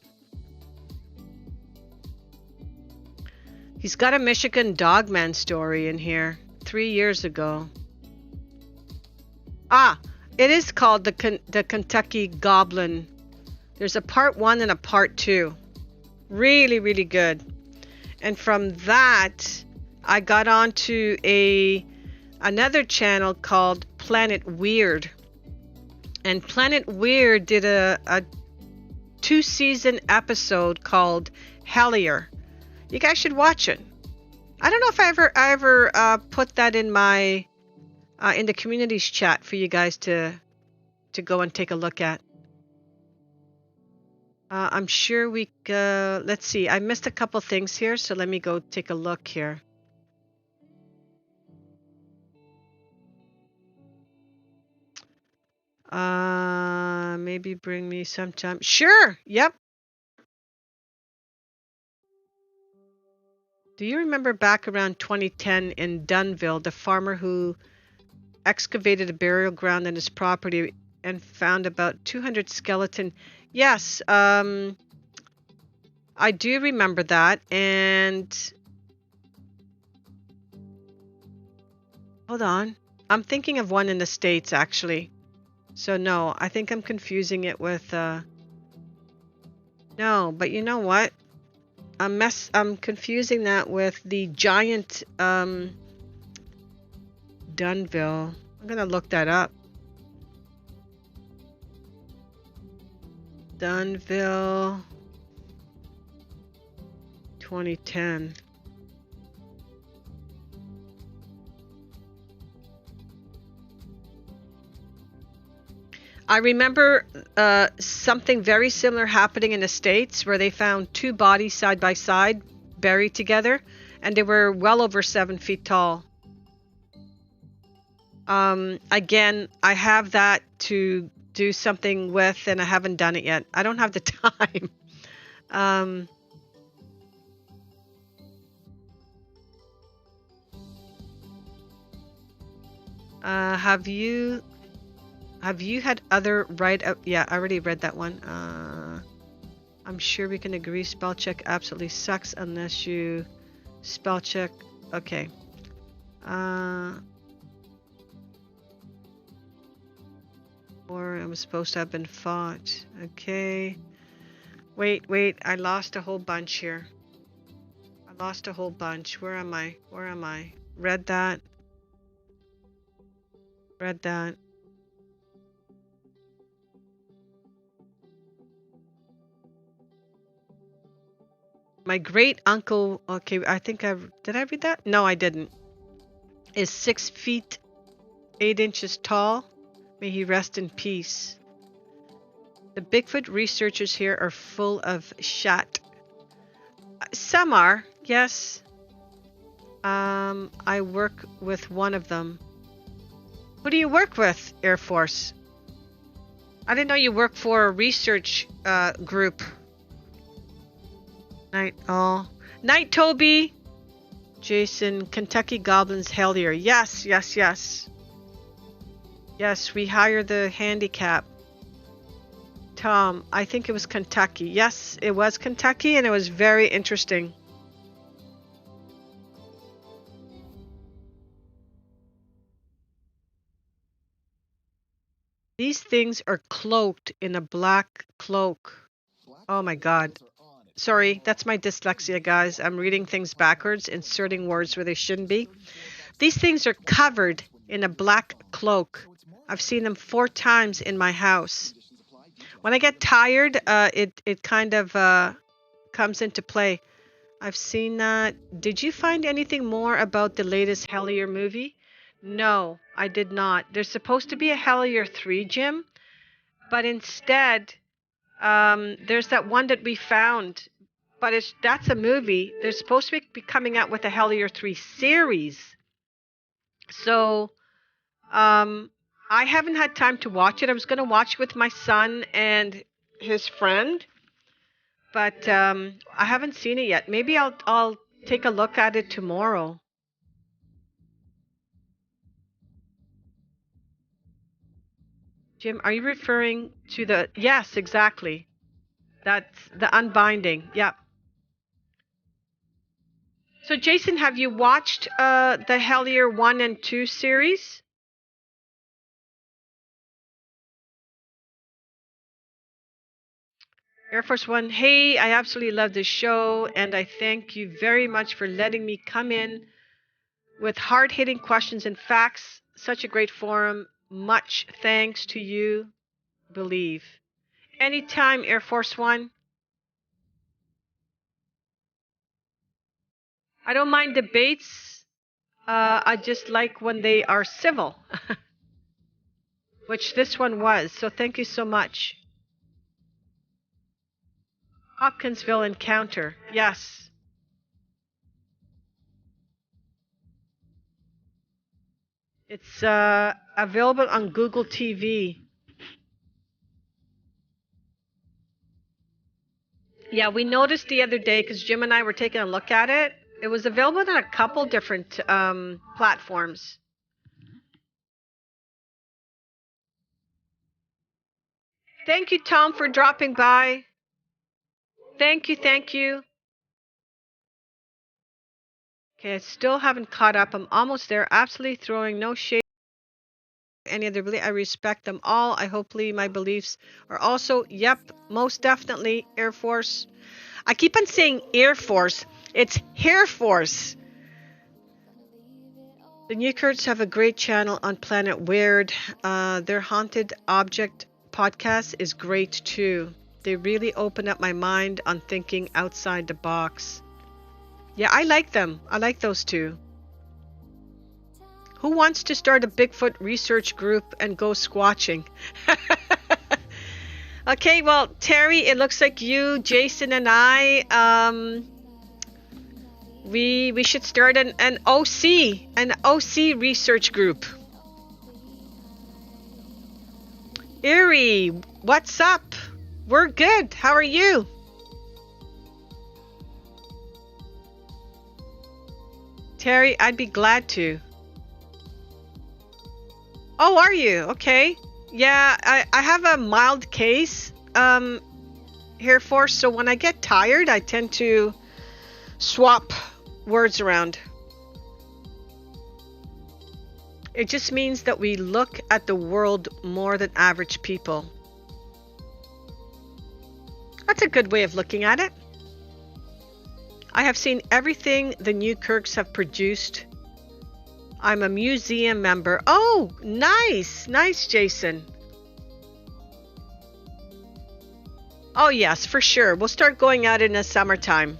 He's got a Michigan Dogman story in here, 3 years ago. Ah, it is called the Kentucky Goblin. There's a part 1 and a part 2. Really, really good. And from that, I got onto another channel called Planet Weird. And Planet Weird did a 2-season episode called Hellier. You guys should watch it. I don't know if I ever put that in my in the communities chat for you guys to go and take a look at. I'm sure we let's see. I missed a couple things here, so let me go take a look here. Maybe bring me sometime. Sure. Yep. Do you remember back around 2010 in Dunville, the farmer who excavated a burial ground in his property and found about 200 skeleton? Yes, I do remember that. And hold on, I'm thinking of one in the States actually. So no, I think I'm confusing it with No, but you know what? I'm confusing that with the giant Dunville. I'm gonna look that up. Dunville 2010. I remember something very similar happening in the States where they found two bodies side by side, buried together, and they were well over 7 feet tall. Again, I have that to do something with, and I haven't done it yet. I don't have the time. Have you had other yeah, I already read that one. I'm sure we can agree spell check absolutely sucks unless you spell check. Okay. Or I'm supposed to have been fought. Okay. Wait, I lost a whole bunch here. I lost a whole bunch. Where am I? Read that. My great uncle, okay, I think did I read that? No, I didn't. Is 6 feet 8 inches tall. May he rest in peace. The Bigfoot researchers here are full of shat. Some are, yes. I work with one of them. Who do you work with, Air Force? I didn't know you work for a research group. Night, all. Night, Toby. Jason, Kentucky Goblins Hellier. Yes. Yes, we hire the handicap. Tom, I think it was Kentucky. Yes, it was Kentucky, and it was very interesting. These things are cloaked in a black cloak. Oh my God. Sorry, that's my dyslexia, guys. I'm reading things backwards, inserting words where they shouldn't be. These things are covered in a black cloak. I've seen them 4 times in my house. When I get tired, it kind of comes into play. I've seen that. Did you find anything more about the latest Hellier movie? No, I did not. There's supposed to be a Hellier 3, Jim, but instead, there's that one that we found, but that's a movie. They're supposed to be coming out with a Hellier 3 series. So, I haven't had time to watch it. I was going to watch with my son and his friend, but I haven't seen it yet. Maybe I'll take a look at it tomorrow. Jim, are you referring to the... Yes, exactly. That's the unbinding. Yep. So, Jason, have you watched the Hellier 1 and 2 series? Air Force One, hey, I absolutely love this show, and I thank you very much for letting me come in with hard-hitting questions and facts. Such a great forum. Much thanks to you. Believe. Anytime, Air Force One. I don't mind debates. I just like when they are civil, which this one was. So thank you so much. Hopkinsville Encounter. Yes. It's available on Google TV. Yeah, we noticed the other day because Jim and I were taking a look at it. It was available on a couple different platforms. Thank you, Tom, for dropping by. Thank you. Okay, I still haven't caught up. I'm almost there. Absolutely throwing no shade any other belief. I respect them all. I hopefully my beliefs are also, yep, most definitely Air Force. I keep on saying Air Force. It's Hair Force. The New Kurds have a great channel on Planet Weird. Their Haunted Object podcast is great too. They really open up my mind on thinking outside the box. Yeah, I like them. I like those two. Who wants to start a Bigfoot research group and go squatching? Okay, well, Terry, it looks like you, Jason, and I, we should start an OC research group. Erie, what's up? We're good. How are you? Terry, I'd be glad to. Oh, are you? Okay. Yeah, I have a mild case, Hair Force, so when I get tired, I tend to swap words around. It just means that we look at the world more than average people. That's a good way of looking at it. I have seen everything the New Kirks have produced. I'm a museum member. Oh, nice. Nice, Jason. Oh, yes, for sure. We'll start going out in the summertime.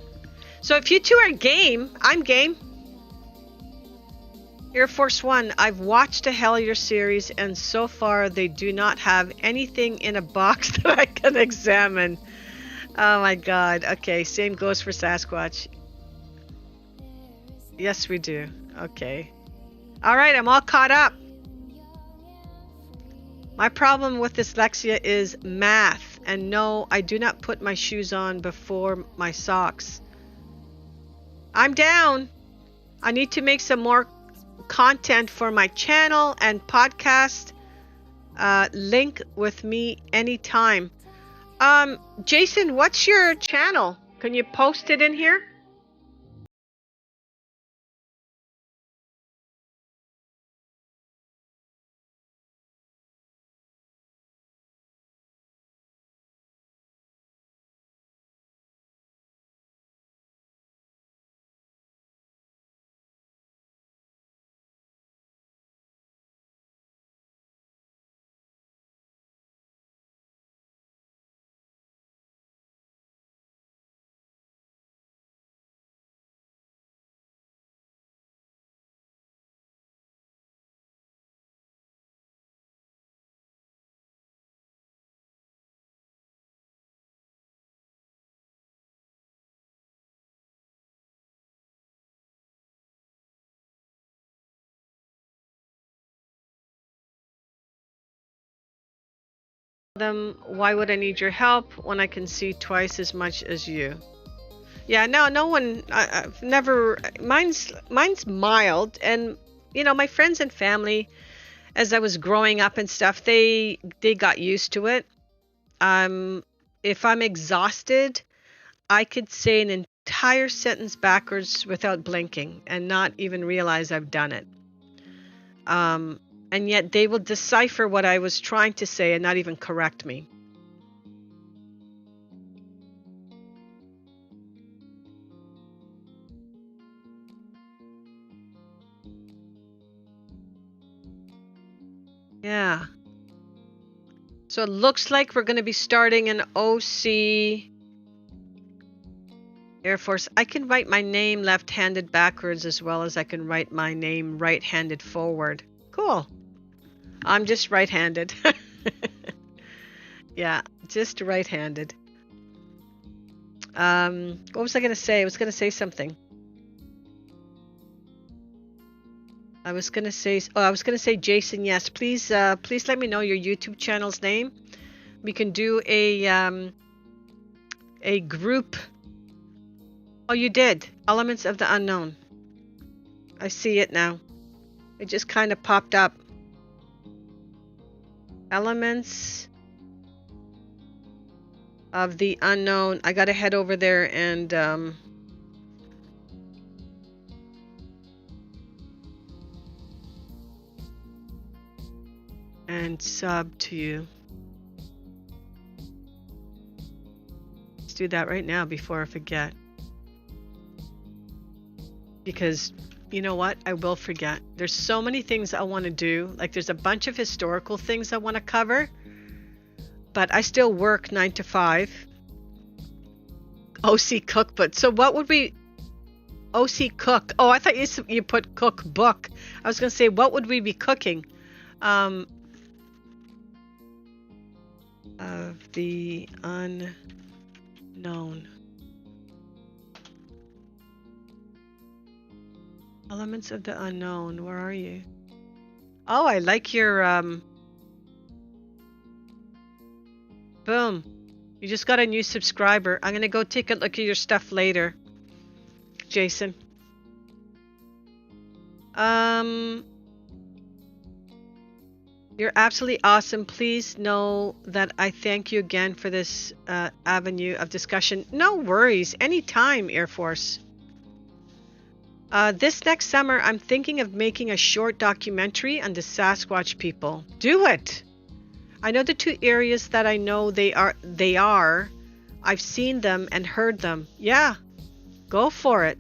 So if you two are game, I'm game. Air Force One, I've watched a Hellier series, and so far they do not have anything in a box that I can examine. Oh my God. Okay, same goes for Sasquatch. Yes, we do. Okay. All right, I'm all caught up. My problem with dyslexia is math, and no, I do not put my shoes on before my socks. I'm down. I need to make some more content for my channel and podcast. Link with me anytime. Jason, what's your channel? Can you post it in here? Them, why would I need your help when I can see twice as much as you? Yeah, no one. I've never. Mine's mild, and you know, my friends and family, as I was growing up and stuff, they got used to it. If I'm exhausted, I could say an entire sentence backwards without blinking and not even realize I've done it. And yet they will decipher what I was trying to say and not even correct me. Yeah. So it looks like we're going to be starting an OC Air Force. I can write my name left-handed backwards as well as I can write my name right-handed forward. Cool. I'm just right-handed. Yeah, just right-handed. What was I going to say? I was going to say something. I was going to say, Jason, yes, please let me know your YouTube channel's name. We can do a group. Oh, you did. Elements of the Unknown. I see it now. It just kind of popped up. Elements of the Unknown. I got to head over there and and sub to you. Let's do that right now before I forget. Because you know what? I will forget. There's so many things I want to do. Like there's a bunch of historical things I want to cover. But I still work 9 to 5. OC cookbook. So what would we... OC cook. Oh, I thought you put cookbook. I was going to say, what would we be cooking? Of the unknown. Elements of the unknown. Where are you? Oh, I like your... Boom. You just got a new subscriber. I'm going to go take a look at your stuff later, Jason. You're absolutely awesome. Please know that I thank you again for this avenue of discussion. No worries. Anytime, Air Force. This next summer, I'm thinking of making a short documentary on the Sasquatch people. Do it! I know the two areas that I know they are. I've seen them and heard them. Yeah, go for it.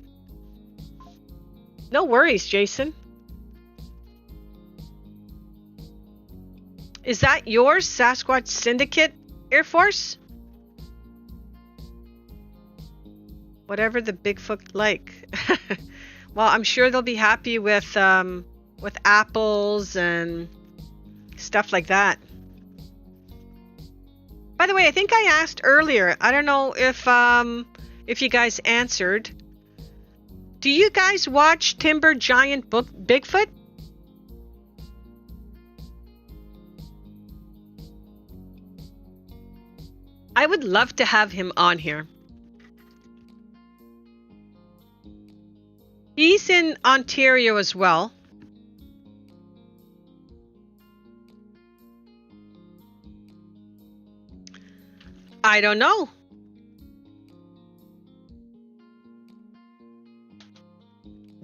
No worries, Jason. Is that yours, Sasquatch Syndicate, Air Force? Whatever the Bigfoot like. Well, I'm sure they'll be happy with apples and stuff like that. By the way, I think I asked earlier. I don't know if you guys answered. Do you guys watch Timber Giant Bigfoot? I would love to have him on here. He's in Ontario as well. I don't know.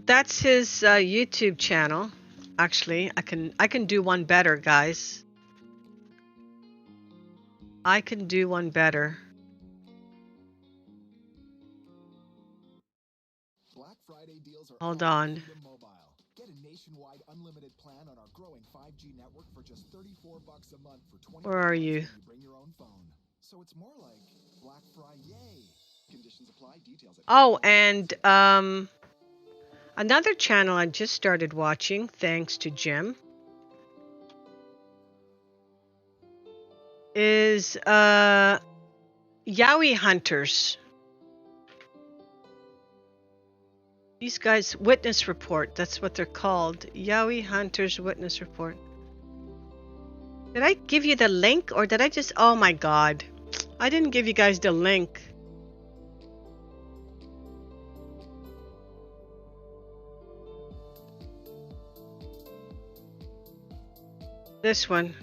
That's his YouTube channel. Actually, I can do one better, guys. I can do one better. Black Friday deals are Hold on. Get a nationwide unlimited plan on our growing 5G network for just $34 a month for 20. Where are you? Bring your own phone. So it's more like Black Friday. Conditions apply. Details at Oh, and another channel I just started watching thanks to Jim is Yowie Hunters. These guys, Witness Report, that's what they're called. Yowie Hunters Witness Report. Did I give you the link or did I just... Oh my god. I didn't give you guys the link. This one.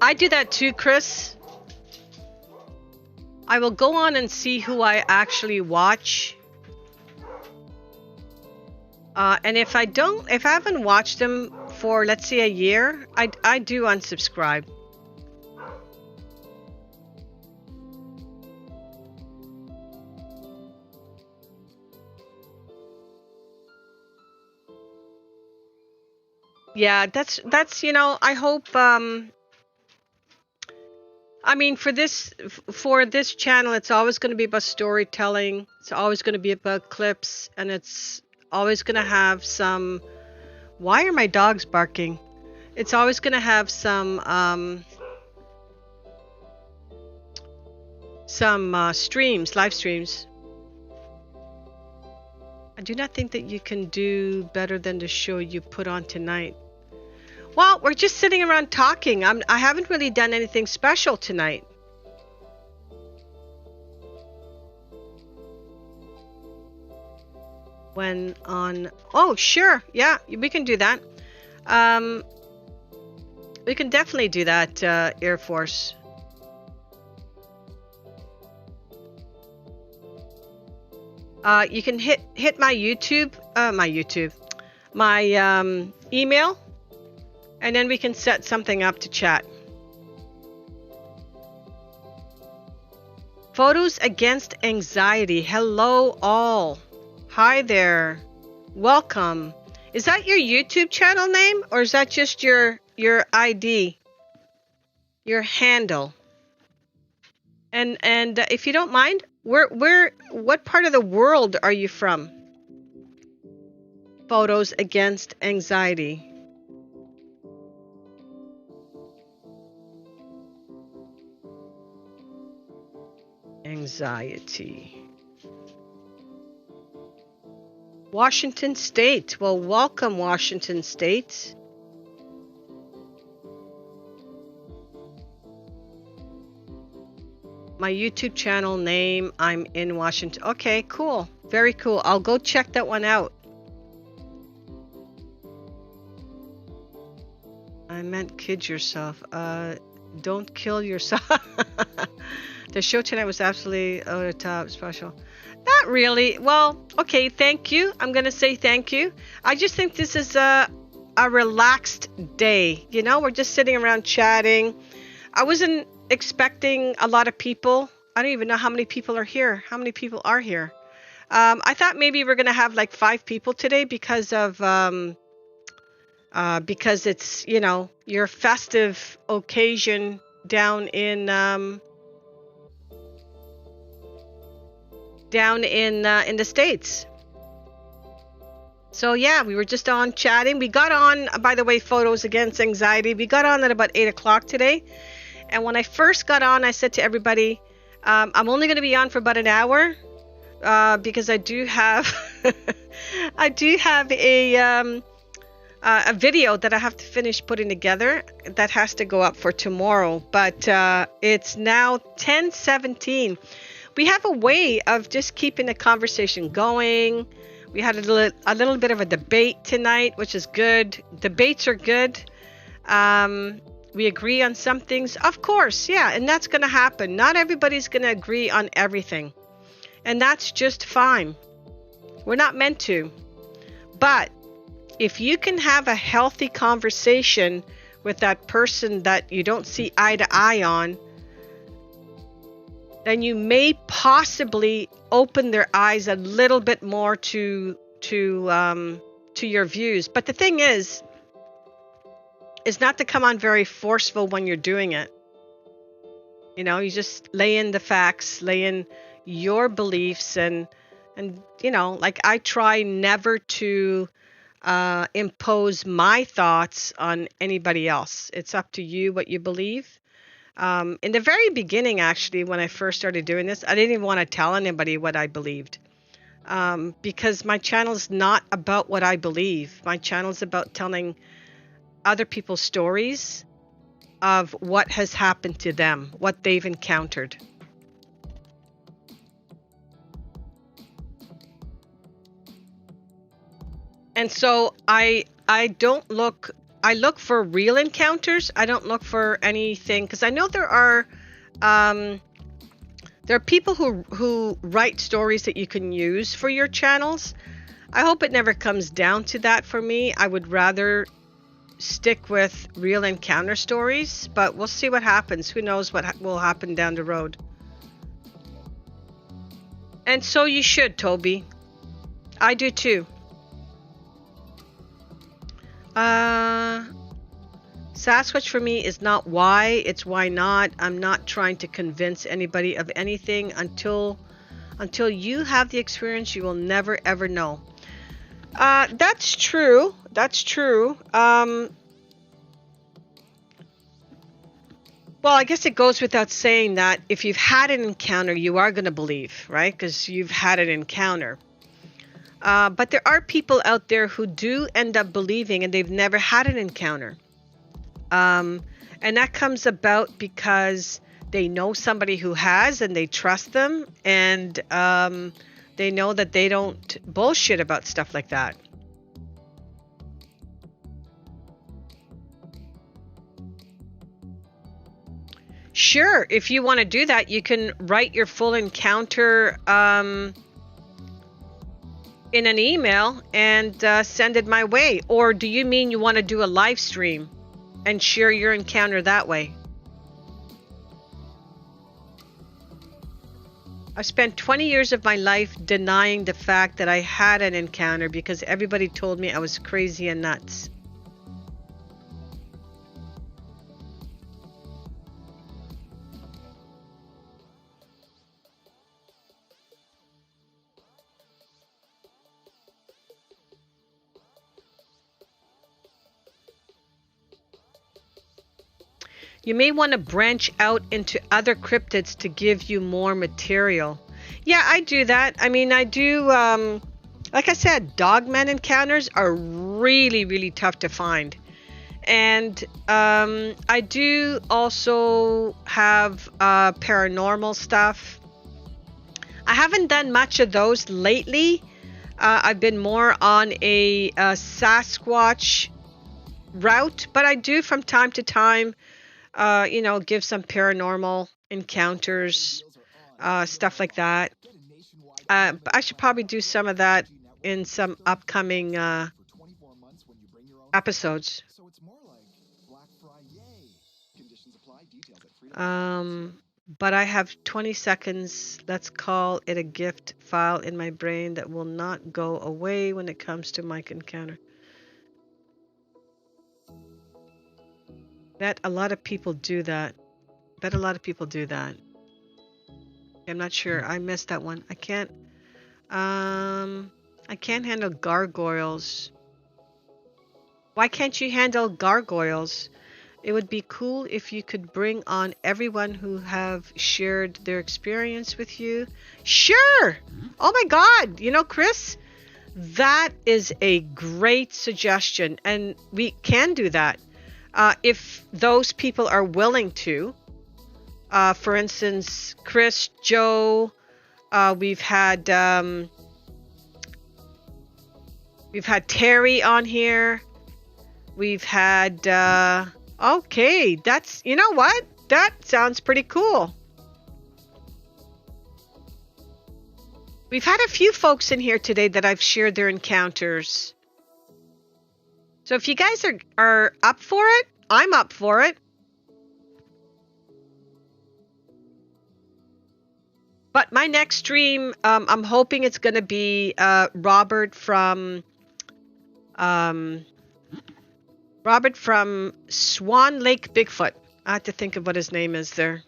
I do that too, Chris. I will go on and see who I actually watch. And if I haven't watched them for, let's say, a year, I do unsubscribe. Yeah, that's you know, I hope I mean, for this channel, it's always going to be about storytelling. It's always going to be about clips, and it's always going to have some... Why are my dogs barking? It's always going to have some streams, live streams. I do not think that you can do better than the show you put on tonight. Well, we're just sitting around talking. I haven't really done anything special tonight. When on... Oh, sure. Yeah, we can do that. We can definitely do that, Air Force. You can hit my YouTube. my email, and then we can set something up to chat. Photos Against Anxiety. Hello all. Hi there. Welcome. Is that your YouTube channel name, or is that just your ID, your handle? And if you don't mind, what part of the world are you from? Photos Against Anxiety. Anxiety. Washington State. Well, welcome, Washington State. My YouTube channel name, I'm in Washington. Okay, cool. Very cool. I'll go check that one out. I meant kid yourself. Don't kill yourself. The show tonight was absolutely over the top special. Not really. Well, okay, thank you. I'm going to say thank you. I just think this is a relaxed day. You know, we're just sitting around chatting. I wasn't expecting a lot of people. I don't even know how many people are here. How many people are here? I thought maybe we're going to have like 5 people today because it's, you know, your festive occasion down in the States. So yeah, we were just on chatting. We got on, by the way, Photos Against Anxiety. We got on at about 8 o'clock today. And when I first got on, I said to everybody, I'm only going to be on for about an hour because I do have a video that I have to finish putting together that has to go up for tomorrow. But it's now 10:17. We have a way of just keeping the conversation going. We had a little bit of a debate tonight, which is good. Debates are good. We agree on some things. Of course, yeah, and that's going to happen. Not everybody's going to agree on everything. And that's just fine. We're not meant to. But if you can have a healthy conversation with that person that you don't see eye to eye on, then you may possibly open their eyes a little bit more to your views. But the thing is not to come on very forceful when you're doing it. You know, you just lay in the facts, lay in your beliefs, and you know, like I try never to impose my thoughts on anybody else. It's up to you what you believe. In the very beginning, actually, when I first started doing this, I didn't even want to tell anybody what I believed, because my channel is not about what I believe. My channel is about telling other people's stories of what has happened to them, what they've encountered. And so I look for real encounters. I don't look for anything, because I know there are people who write stories that you can use for your channels. I hope it never comes down to that for me. I would rather stick with real encounter stories, but we'll see what happens. Who knows what will happen down the road. And so you should, Toby. I do too. Sasquatch for me is not why, it's why not. I'm not trying to convince anybody of anything. Until you have the experience, you will never ever know. That's true. That's true. Well, I guess it goes without saying that if you've had an encounter, you are going to believe, right? Because you've had an encounter. But there are people out there who do end up believing and they've never had an encounter. And that comes about because they know somebody who has and they trust them, and they know that they don't bullshit about stuff like that. Sure, if you want to do that, you can write your full encounter in an email and send it my way? Or do you mean you want to do a live stream and share your encounter that way? I spent 20 years of my life denying the fact that I had an encounter because everybody told me I was crazy and nuts. You may want to branch out into other cryptids to give you more material. Yeah, I do that. I mean, I do, like I said, Dogman encounters are really, really tough to find. And I do also have paranormal stuff. I haven't done much of those lately. I've been more on a Sasquatch route, but I do from time to time give some paranormal encounters, stuff like that. I should probably do some of that in some upcoming episodes. But I have 20 seconds. Let's call it a gift file in my brain that will not go away when it comes to my encounter. Bet a lot of people do that. I'm not sure. I missed that one. I can't handle gargoyles. Why can't you handle gargoyles? It would be cool if you could bring on everyone who have shared their experience with you. Sure. Oh my God. Chris, that is a great suggestion, and we can do that. If those people are willing to, for instance, Chris, Joe, we've had Terry on here. We've had, okay, that's, you know what? That sounds pretty cool. We've had a few folks in here today that I've shared their encounters. So if you guys are up for it, I'm up for it. But my next stream, I'm hoping it's going to be Robert from Swan Lake Bigfoot. I have to think of what his name is there.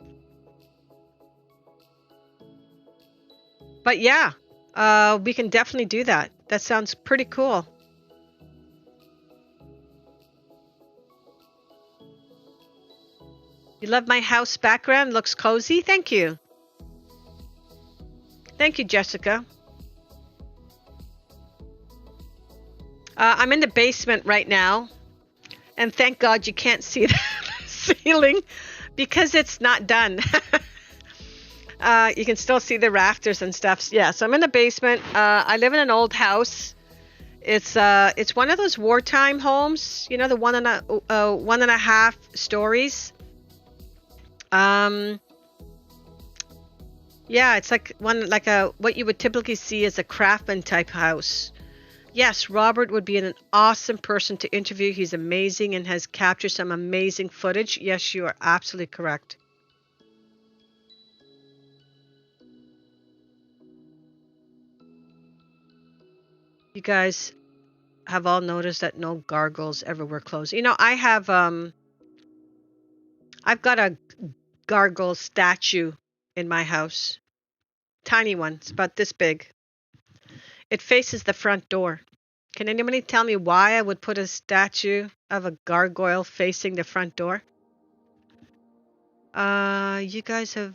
But yeah, we can definitely do that. That sounds pretty cool. You love my house background? Looks cozy. Thank you. Thank you, Jessica. I'm in the basement right now. And thank God you can't see the ceiling because it's not done. You can still see the rafters and stuff. Yeah, so I'm in the basement. I live in an old house. It's one of those wartime homes, the 1.5 stories. Yeah, it's like what you would typically see as a craftsman type house. Yes, Robert would be an awesome person to interview. He's amazing and has captured some amazing footage. Yes, you are absolutely correct. You guys have all noticed that no gargoyles ever were closed. I have I've got a gargoyle statue in my house. Tiny one. It's about this big. It faces the front door. Can anybody tell me why I would put a statue of a gargoyle facing the front door? You guys have,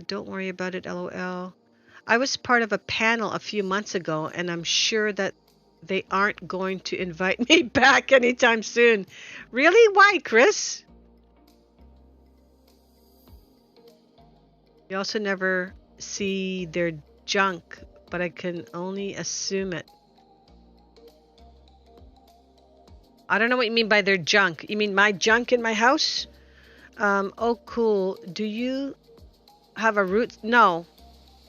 don't worry about it, LOL. I was part of a panel a few months ago, and I'm sure that they aren't going to invite me back anytime soon. Really? Why, Chris? You also never see their junk, but I can only assume it. I don't know what you mean by their junk. You mean my junk in my house? Oh, cool. Do you have a root? No.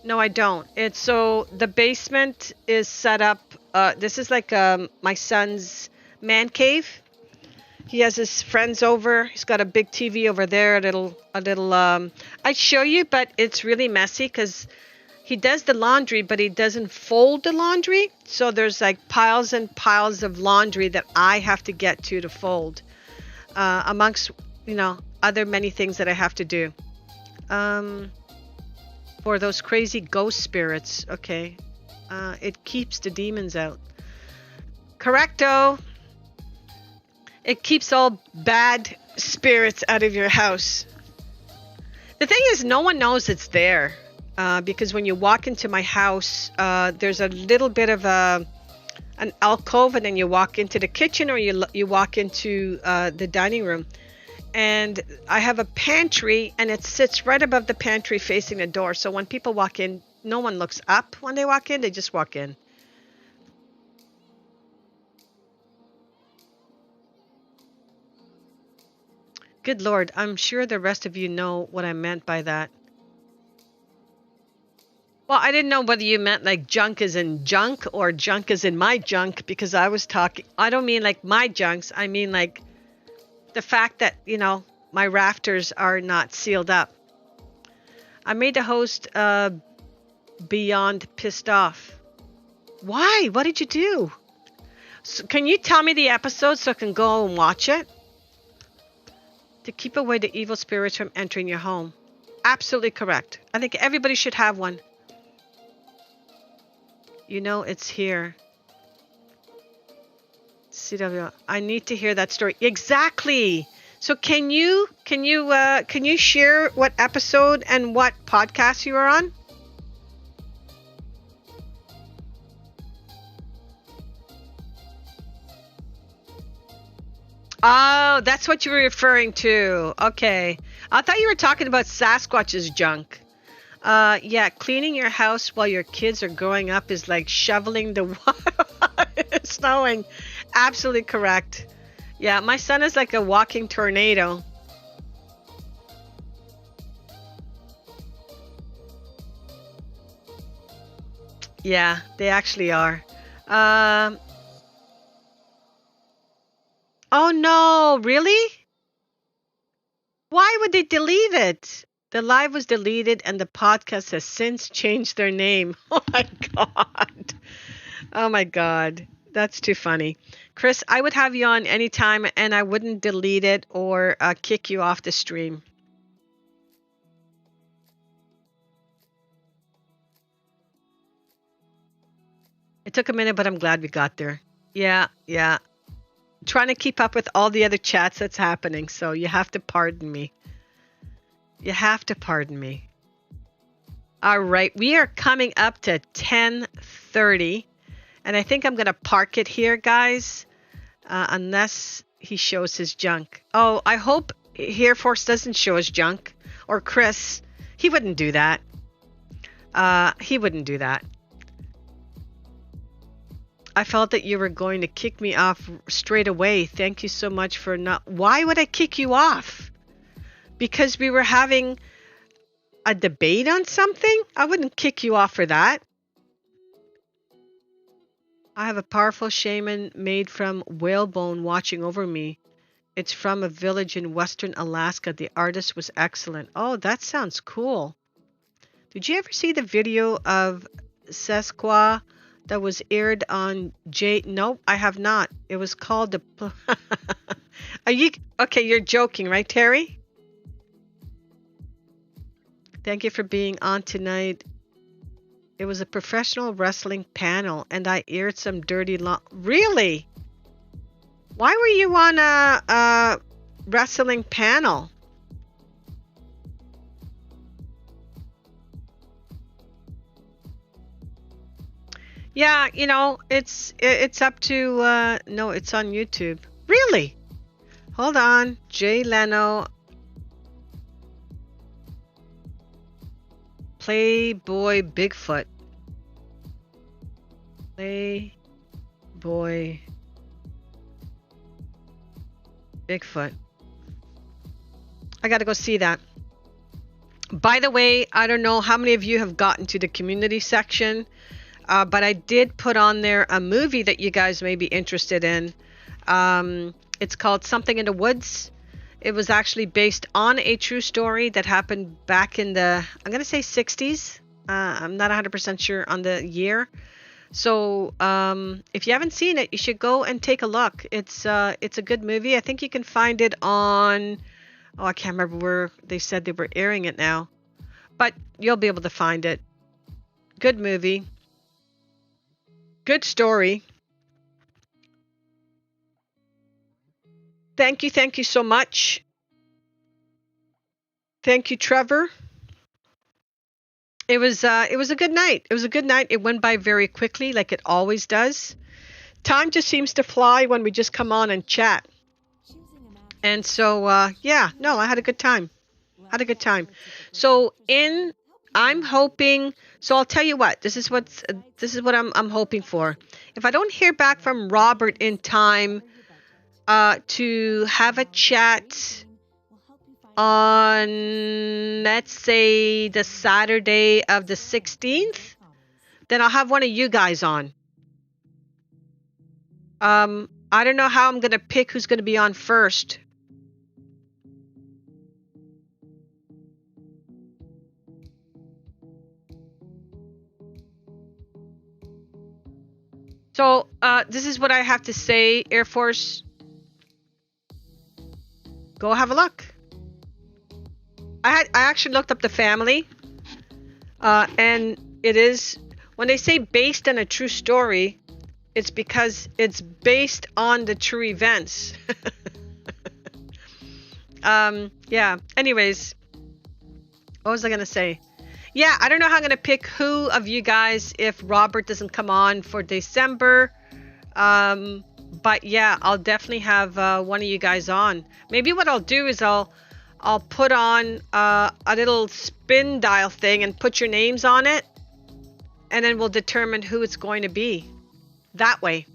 No, I don't. It's so the basement is set up. This is like my son's man cave. He has his friends over. He's got a big TV over there. A little. I'd show you, but it's really messy because he does the laundry, but he doesn't fold the laundry. So there's like piles and piles of laundry that I have to get to fold, amongst other many things that I have to do. For those crazy ghost spirits. Okay. It keeps the demons out. Correcto. It keeps all bad spirits out of your house. The thing is, no one knows it's there. Because when you walk into my house, there's a little bit of an alcove, and then you walk into the kitchen, or you walk into the dining room. And I have a pantry, and it sits right above the pantry facing the door. So when people walk in, no one looks up when they walk in. They just walk in. Good Lord, I'm sure the rest of you know what I meant by that. Well, I didn't know whether you meant like junk is in junk or junk is in my junk, because I was talking, I don't mean like my junks. I mean like the fact that, my rafters are not sealed up. I made the host beyond pissed off. Why? What did you do? So can you tell me the episode so I can go and watch it? To keep away the evil spirits from entering your home. Absolutely correct. I think everybody should have one. It's here. CW, I need to hear that story. Exactly. So can you share what episode and what podcast you are on? Oh, that's what you were referring to. Okay. I thought you were talking about Sasquatch's junk. Yeah, cleaning your house while your kids are growing up is like shoveling the water while it's snowing. Absolutely correct. Yeah, my son is like a walking tornado. Yeah, they actually are. Um, oh no, really? Why would they delete it? The live was deleted and the podcast has since changed their name. Oh my God. Oh my God. That's too funny. Chris, I would have you on anytime and I wouldn't delete it or kick you off the stream. It took a minute, but I'm glad we got there. Yeah, yeah. Trying to keep up with all the other chats that's happening, so you have to pardon me. You have to pardon me. All right, we are coming up to 10:30, and I think I'm going to park it here, guys, unless he shows his junk. Oh, I hope Air Force doesn't show his junk, or Chris. He wouldn't do that. He wouldn't do that. I felt that you were going to kick me off straight away. Thank you so much for not... Why would I kick you off? Because we were having a debate on something? I wouldn't kick you off for that. I have a powerful shaman made from whalebone watching over me. It's from a village in western Alaska. The artist was excellent. Oh, that sounds cool. Did you ever see the video of Sasquatch that was aired on J? Nope, I have not. It was called the... Are you... Okay, you're joking, right, Terry? Thank you for being on tonight. It was a professional wrestling panel, and I aired some dirty Really? Why were you on a wrestling panel? Yeah, it's up to... no, it's on YouTube. Really? Hold on. Jay Leno... Playboy Bigfoot. Playboy Bigfoot. I gotta go see that. By the way, I don't know how many of you have gotten to the community section, but I did put on there a movie that you guys may be interested in. It's called Something in the Woods. It was actually based on a true story that happened back in the, I'm going to say 60s. I'm not 100% sure on the year. So if you haven't seen it, you should go and take a look. It's a good movie. I think you can find it on, oh, I can't remember where they said they were airing it now, but you'll be able to find it. Good movie. Good story. Thank you so much. Thank you, Trevor. It was a good night. It was a good night. It went by very quickly, like it always does. Time just seems to fly when we just come on and chat. And so yeah, no, I had a good time. Had a good time. So I'm hoping. So I'll tell you what. This is what I'm hoping for. If I don't hear back from Robert in time to have a chat on, let's say, the Saturday of the 16th, then I'll have one of you guys on. I don't know how I'm going to pick who's going to be on first. So this is what I have to say, Air Force. Go have a look. I actually looked up the family, and it is, when they say based on a true story, it's because it's based on the true events. Yeah. Anyways, what was I gonna say? Yeah, I don't know how I'm gonna pick who of you guys if Robert doesn't come on for December. But yeah, I'll definitely have one of you guys on. Maybe what I'll do is I'll put on a little spin dial thing and put your names on it, and then we'll determine who it's going to be that way,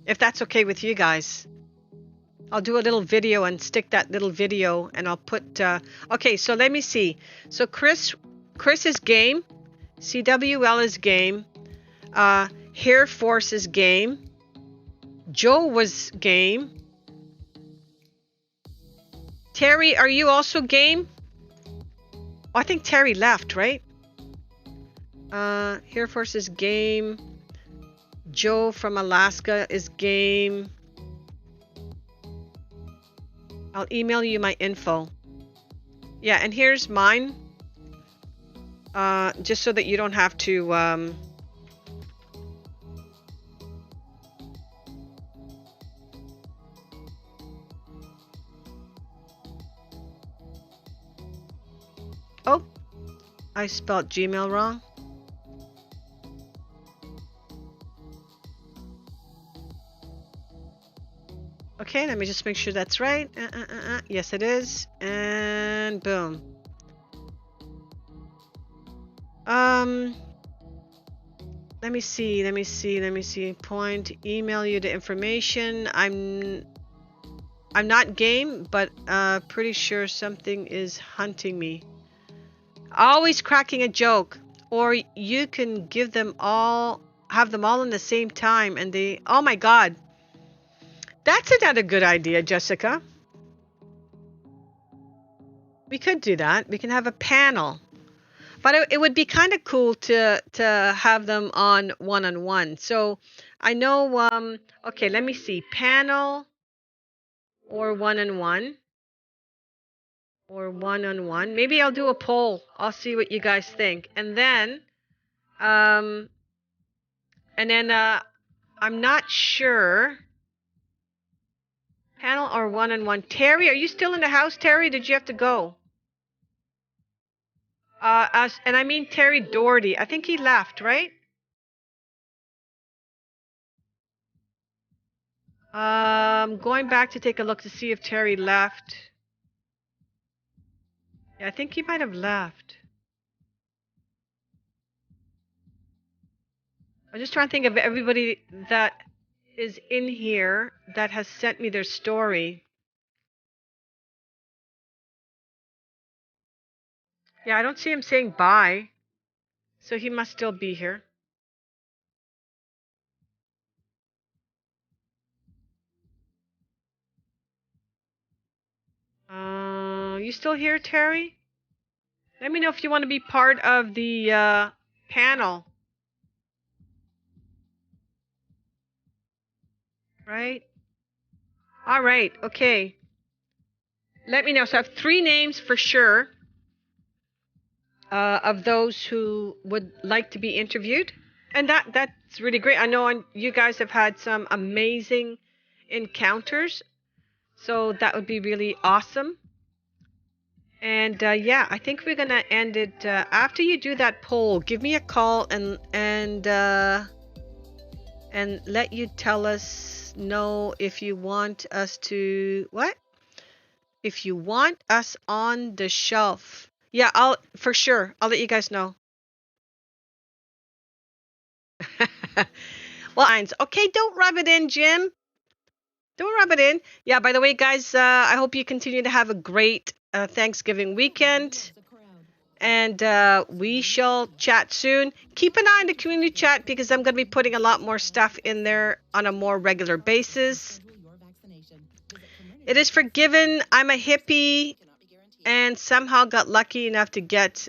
if that's okay with you guys. I'll do a little video and stick that little video, and I'll put okay, so let me see. So Chris is game, CWL is game, Air Force is game, Joe was game. Terry, are you also game? Oh, I think Terry left, right? Air Force is game. Joe from Alaska is game. I'll email you my info. Yeah, and here's mine. Just so that you don't have to... Oh, I spelled Gmail wrong. Okay, let me just make sure that's right. Yes, it is. And boom. Let me see. Point, email you the information. I'm not game, but pretty sure something is hunting me. Always cracking a joke. Or you can give them all, have them all in the same time, and they, oh my God. That's another good idea, Jessica. We could do that. We can have a panel. But it would be kind of cool to have them on one-on-one. So I know, okay, let me see. Panel or one-on-one. Or one-on-one. Maybe I'll do a poll. I'll see what you guys think. And then I'm not sure. Panel or one-on-one. Terry, are you still in the house, Terry? Did you have to go? And I mean Terry Doherty. I think he left, right? Going back to take a look to see if Terry left. Yeah, I think he might have left. I'm just trying to think of everybody that is in here that has sent me their story. Yeah, I don't see him saying bye. So he must still be here. You still here, Terry? Let me know if you want to be part of the panel. Right? All right. Okay. Let me know. So I have 3 names for sure of those who would like to be interviewed, and that's really great. I know you guys have had some amazing encounters, so that would be really awesome. And yeah, I think we're gonna end it after you do that poll. Give me a call and let you tell us know if you want us to what? If you want us on the shelf. Yeah, I'll for sure. I'll let you guys know. Well, okay, don't rub it in, Jim. Don't rub it in. Yeah, by the way, guys, I hope you continue to have a great Thanksgiving weekend. And we shall chat soon. Keep an eye on the community chat because I'm going to be putting a lot more stuff in there on a more regular basis. It is forgiven. I'm a hippie and somehow got lucky enough to get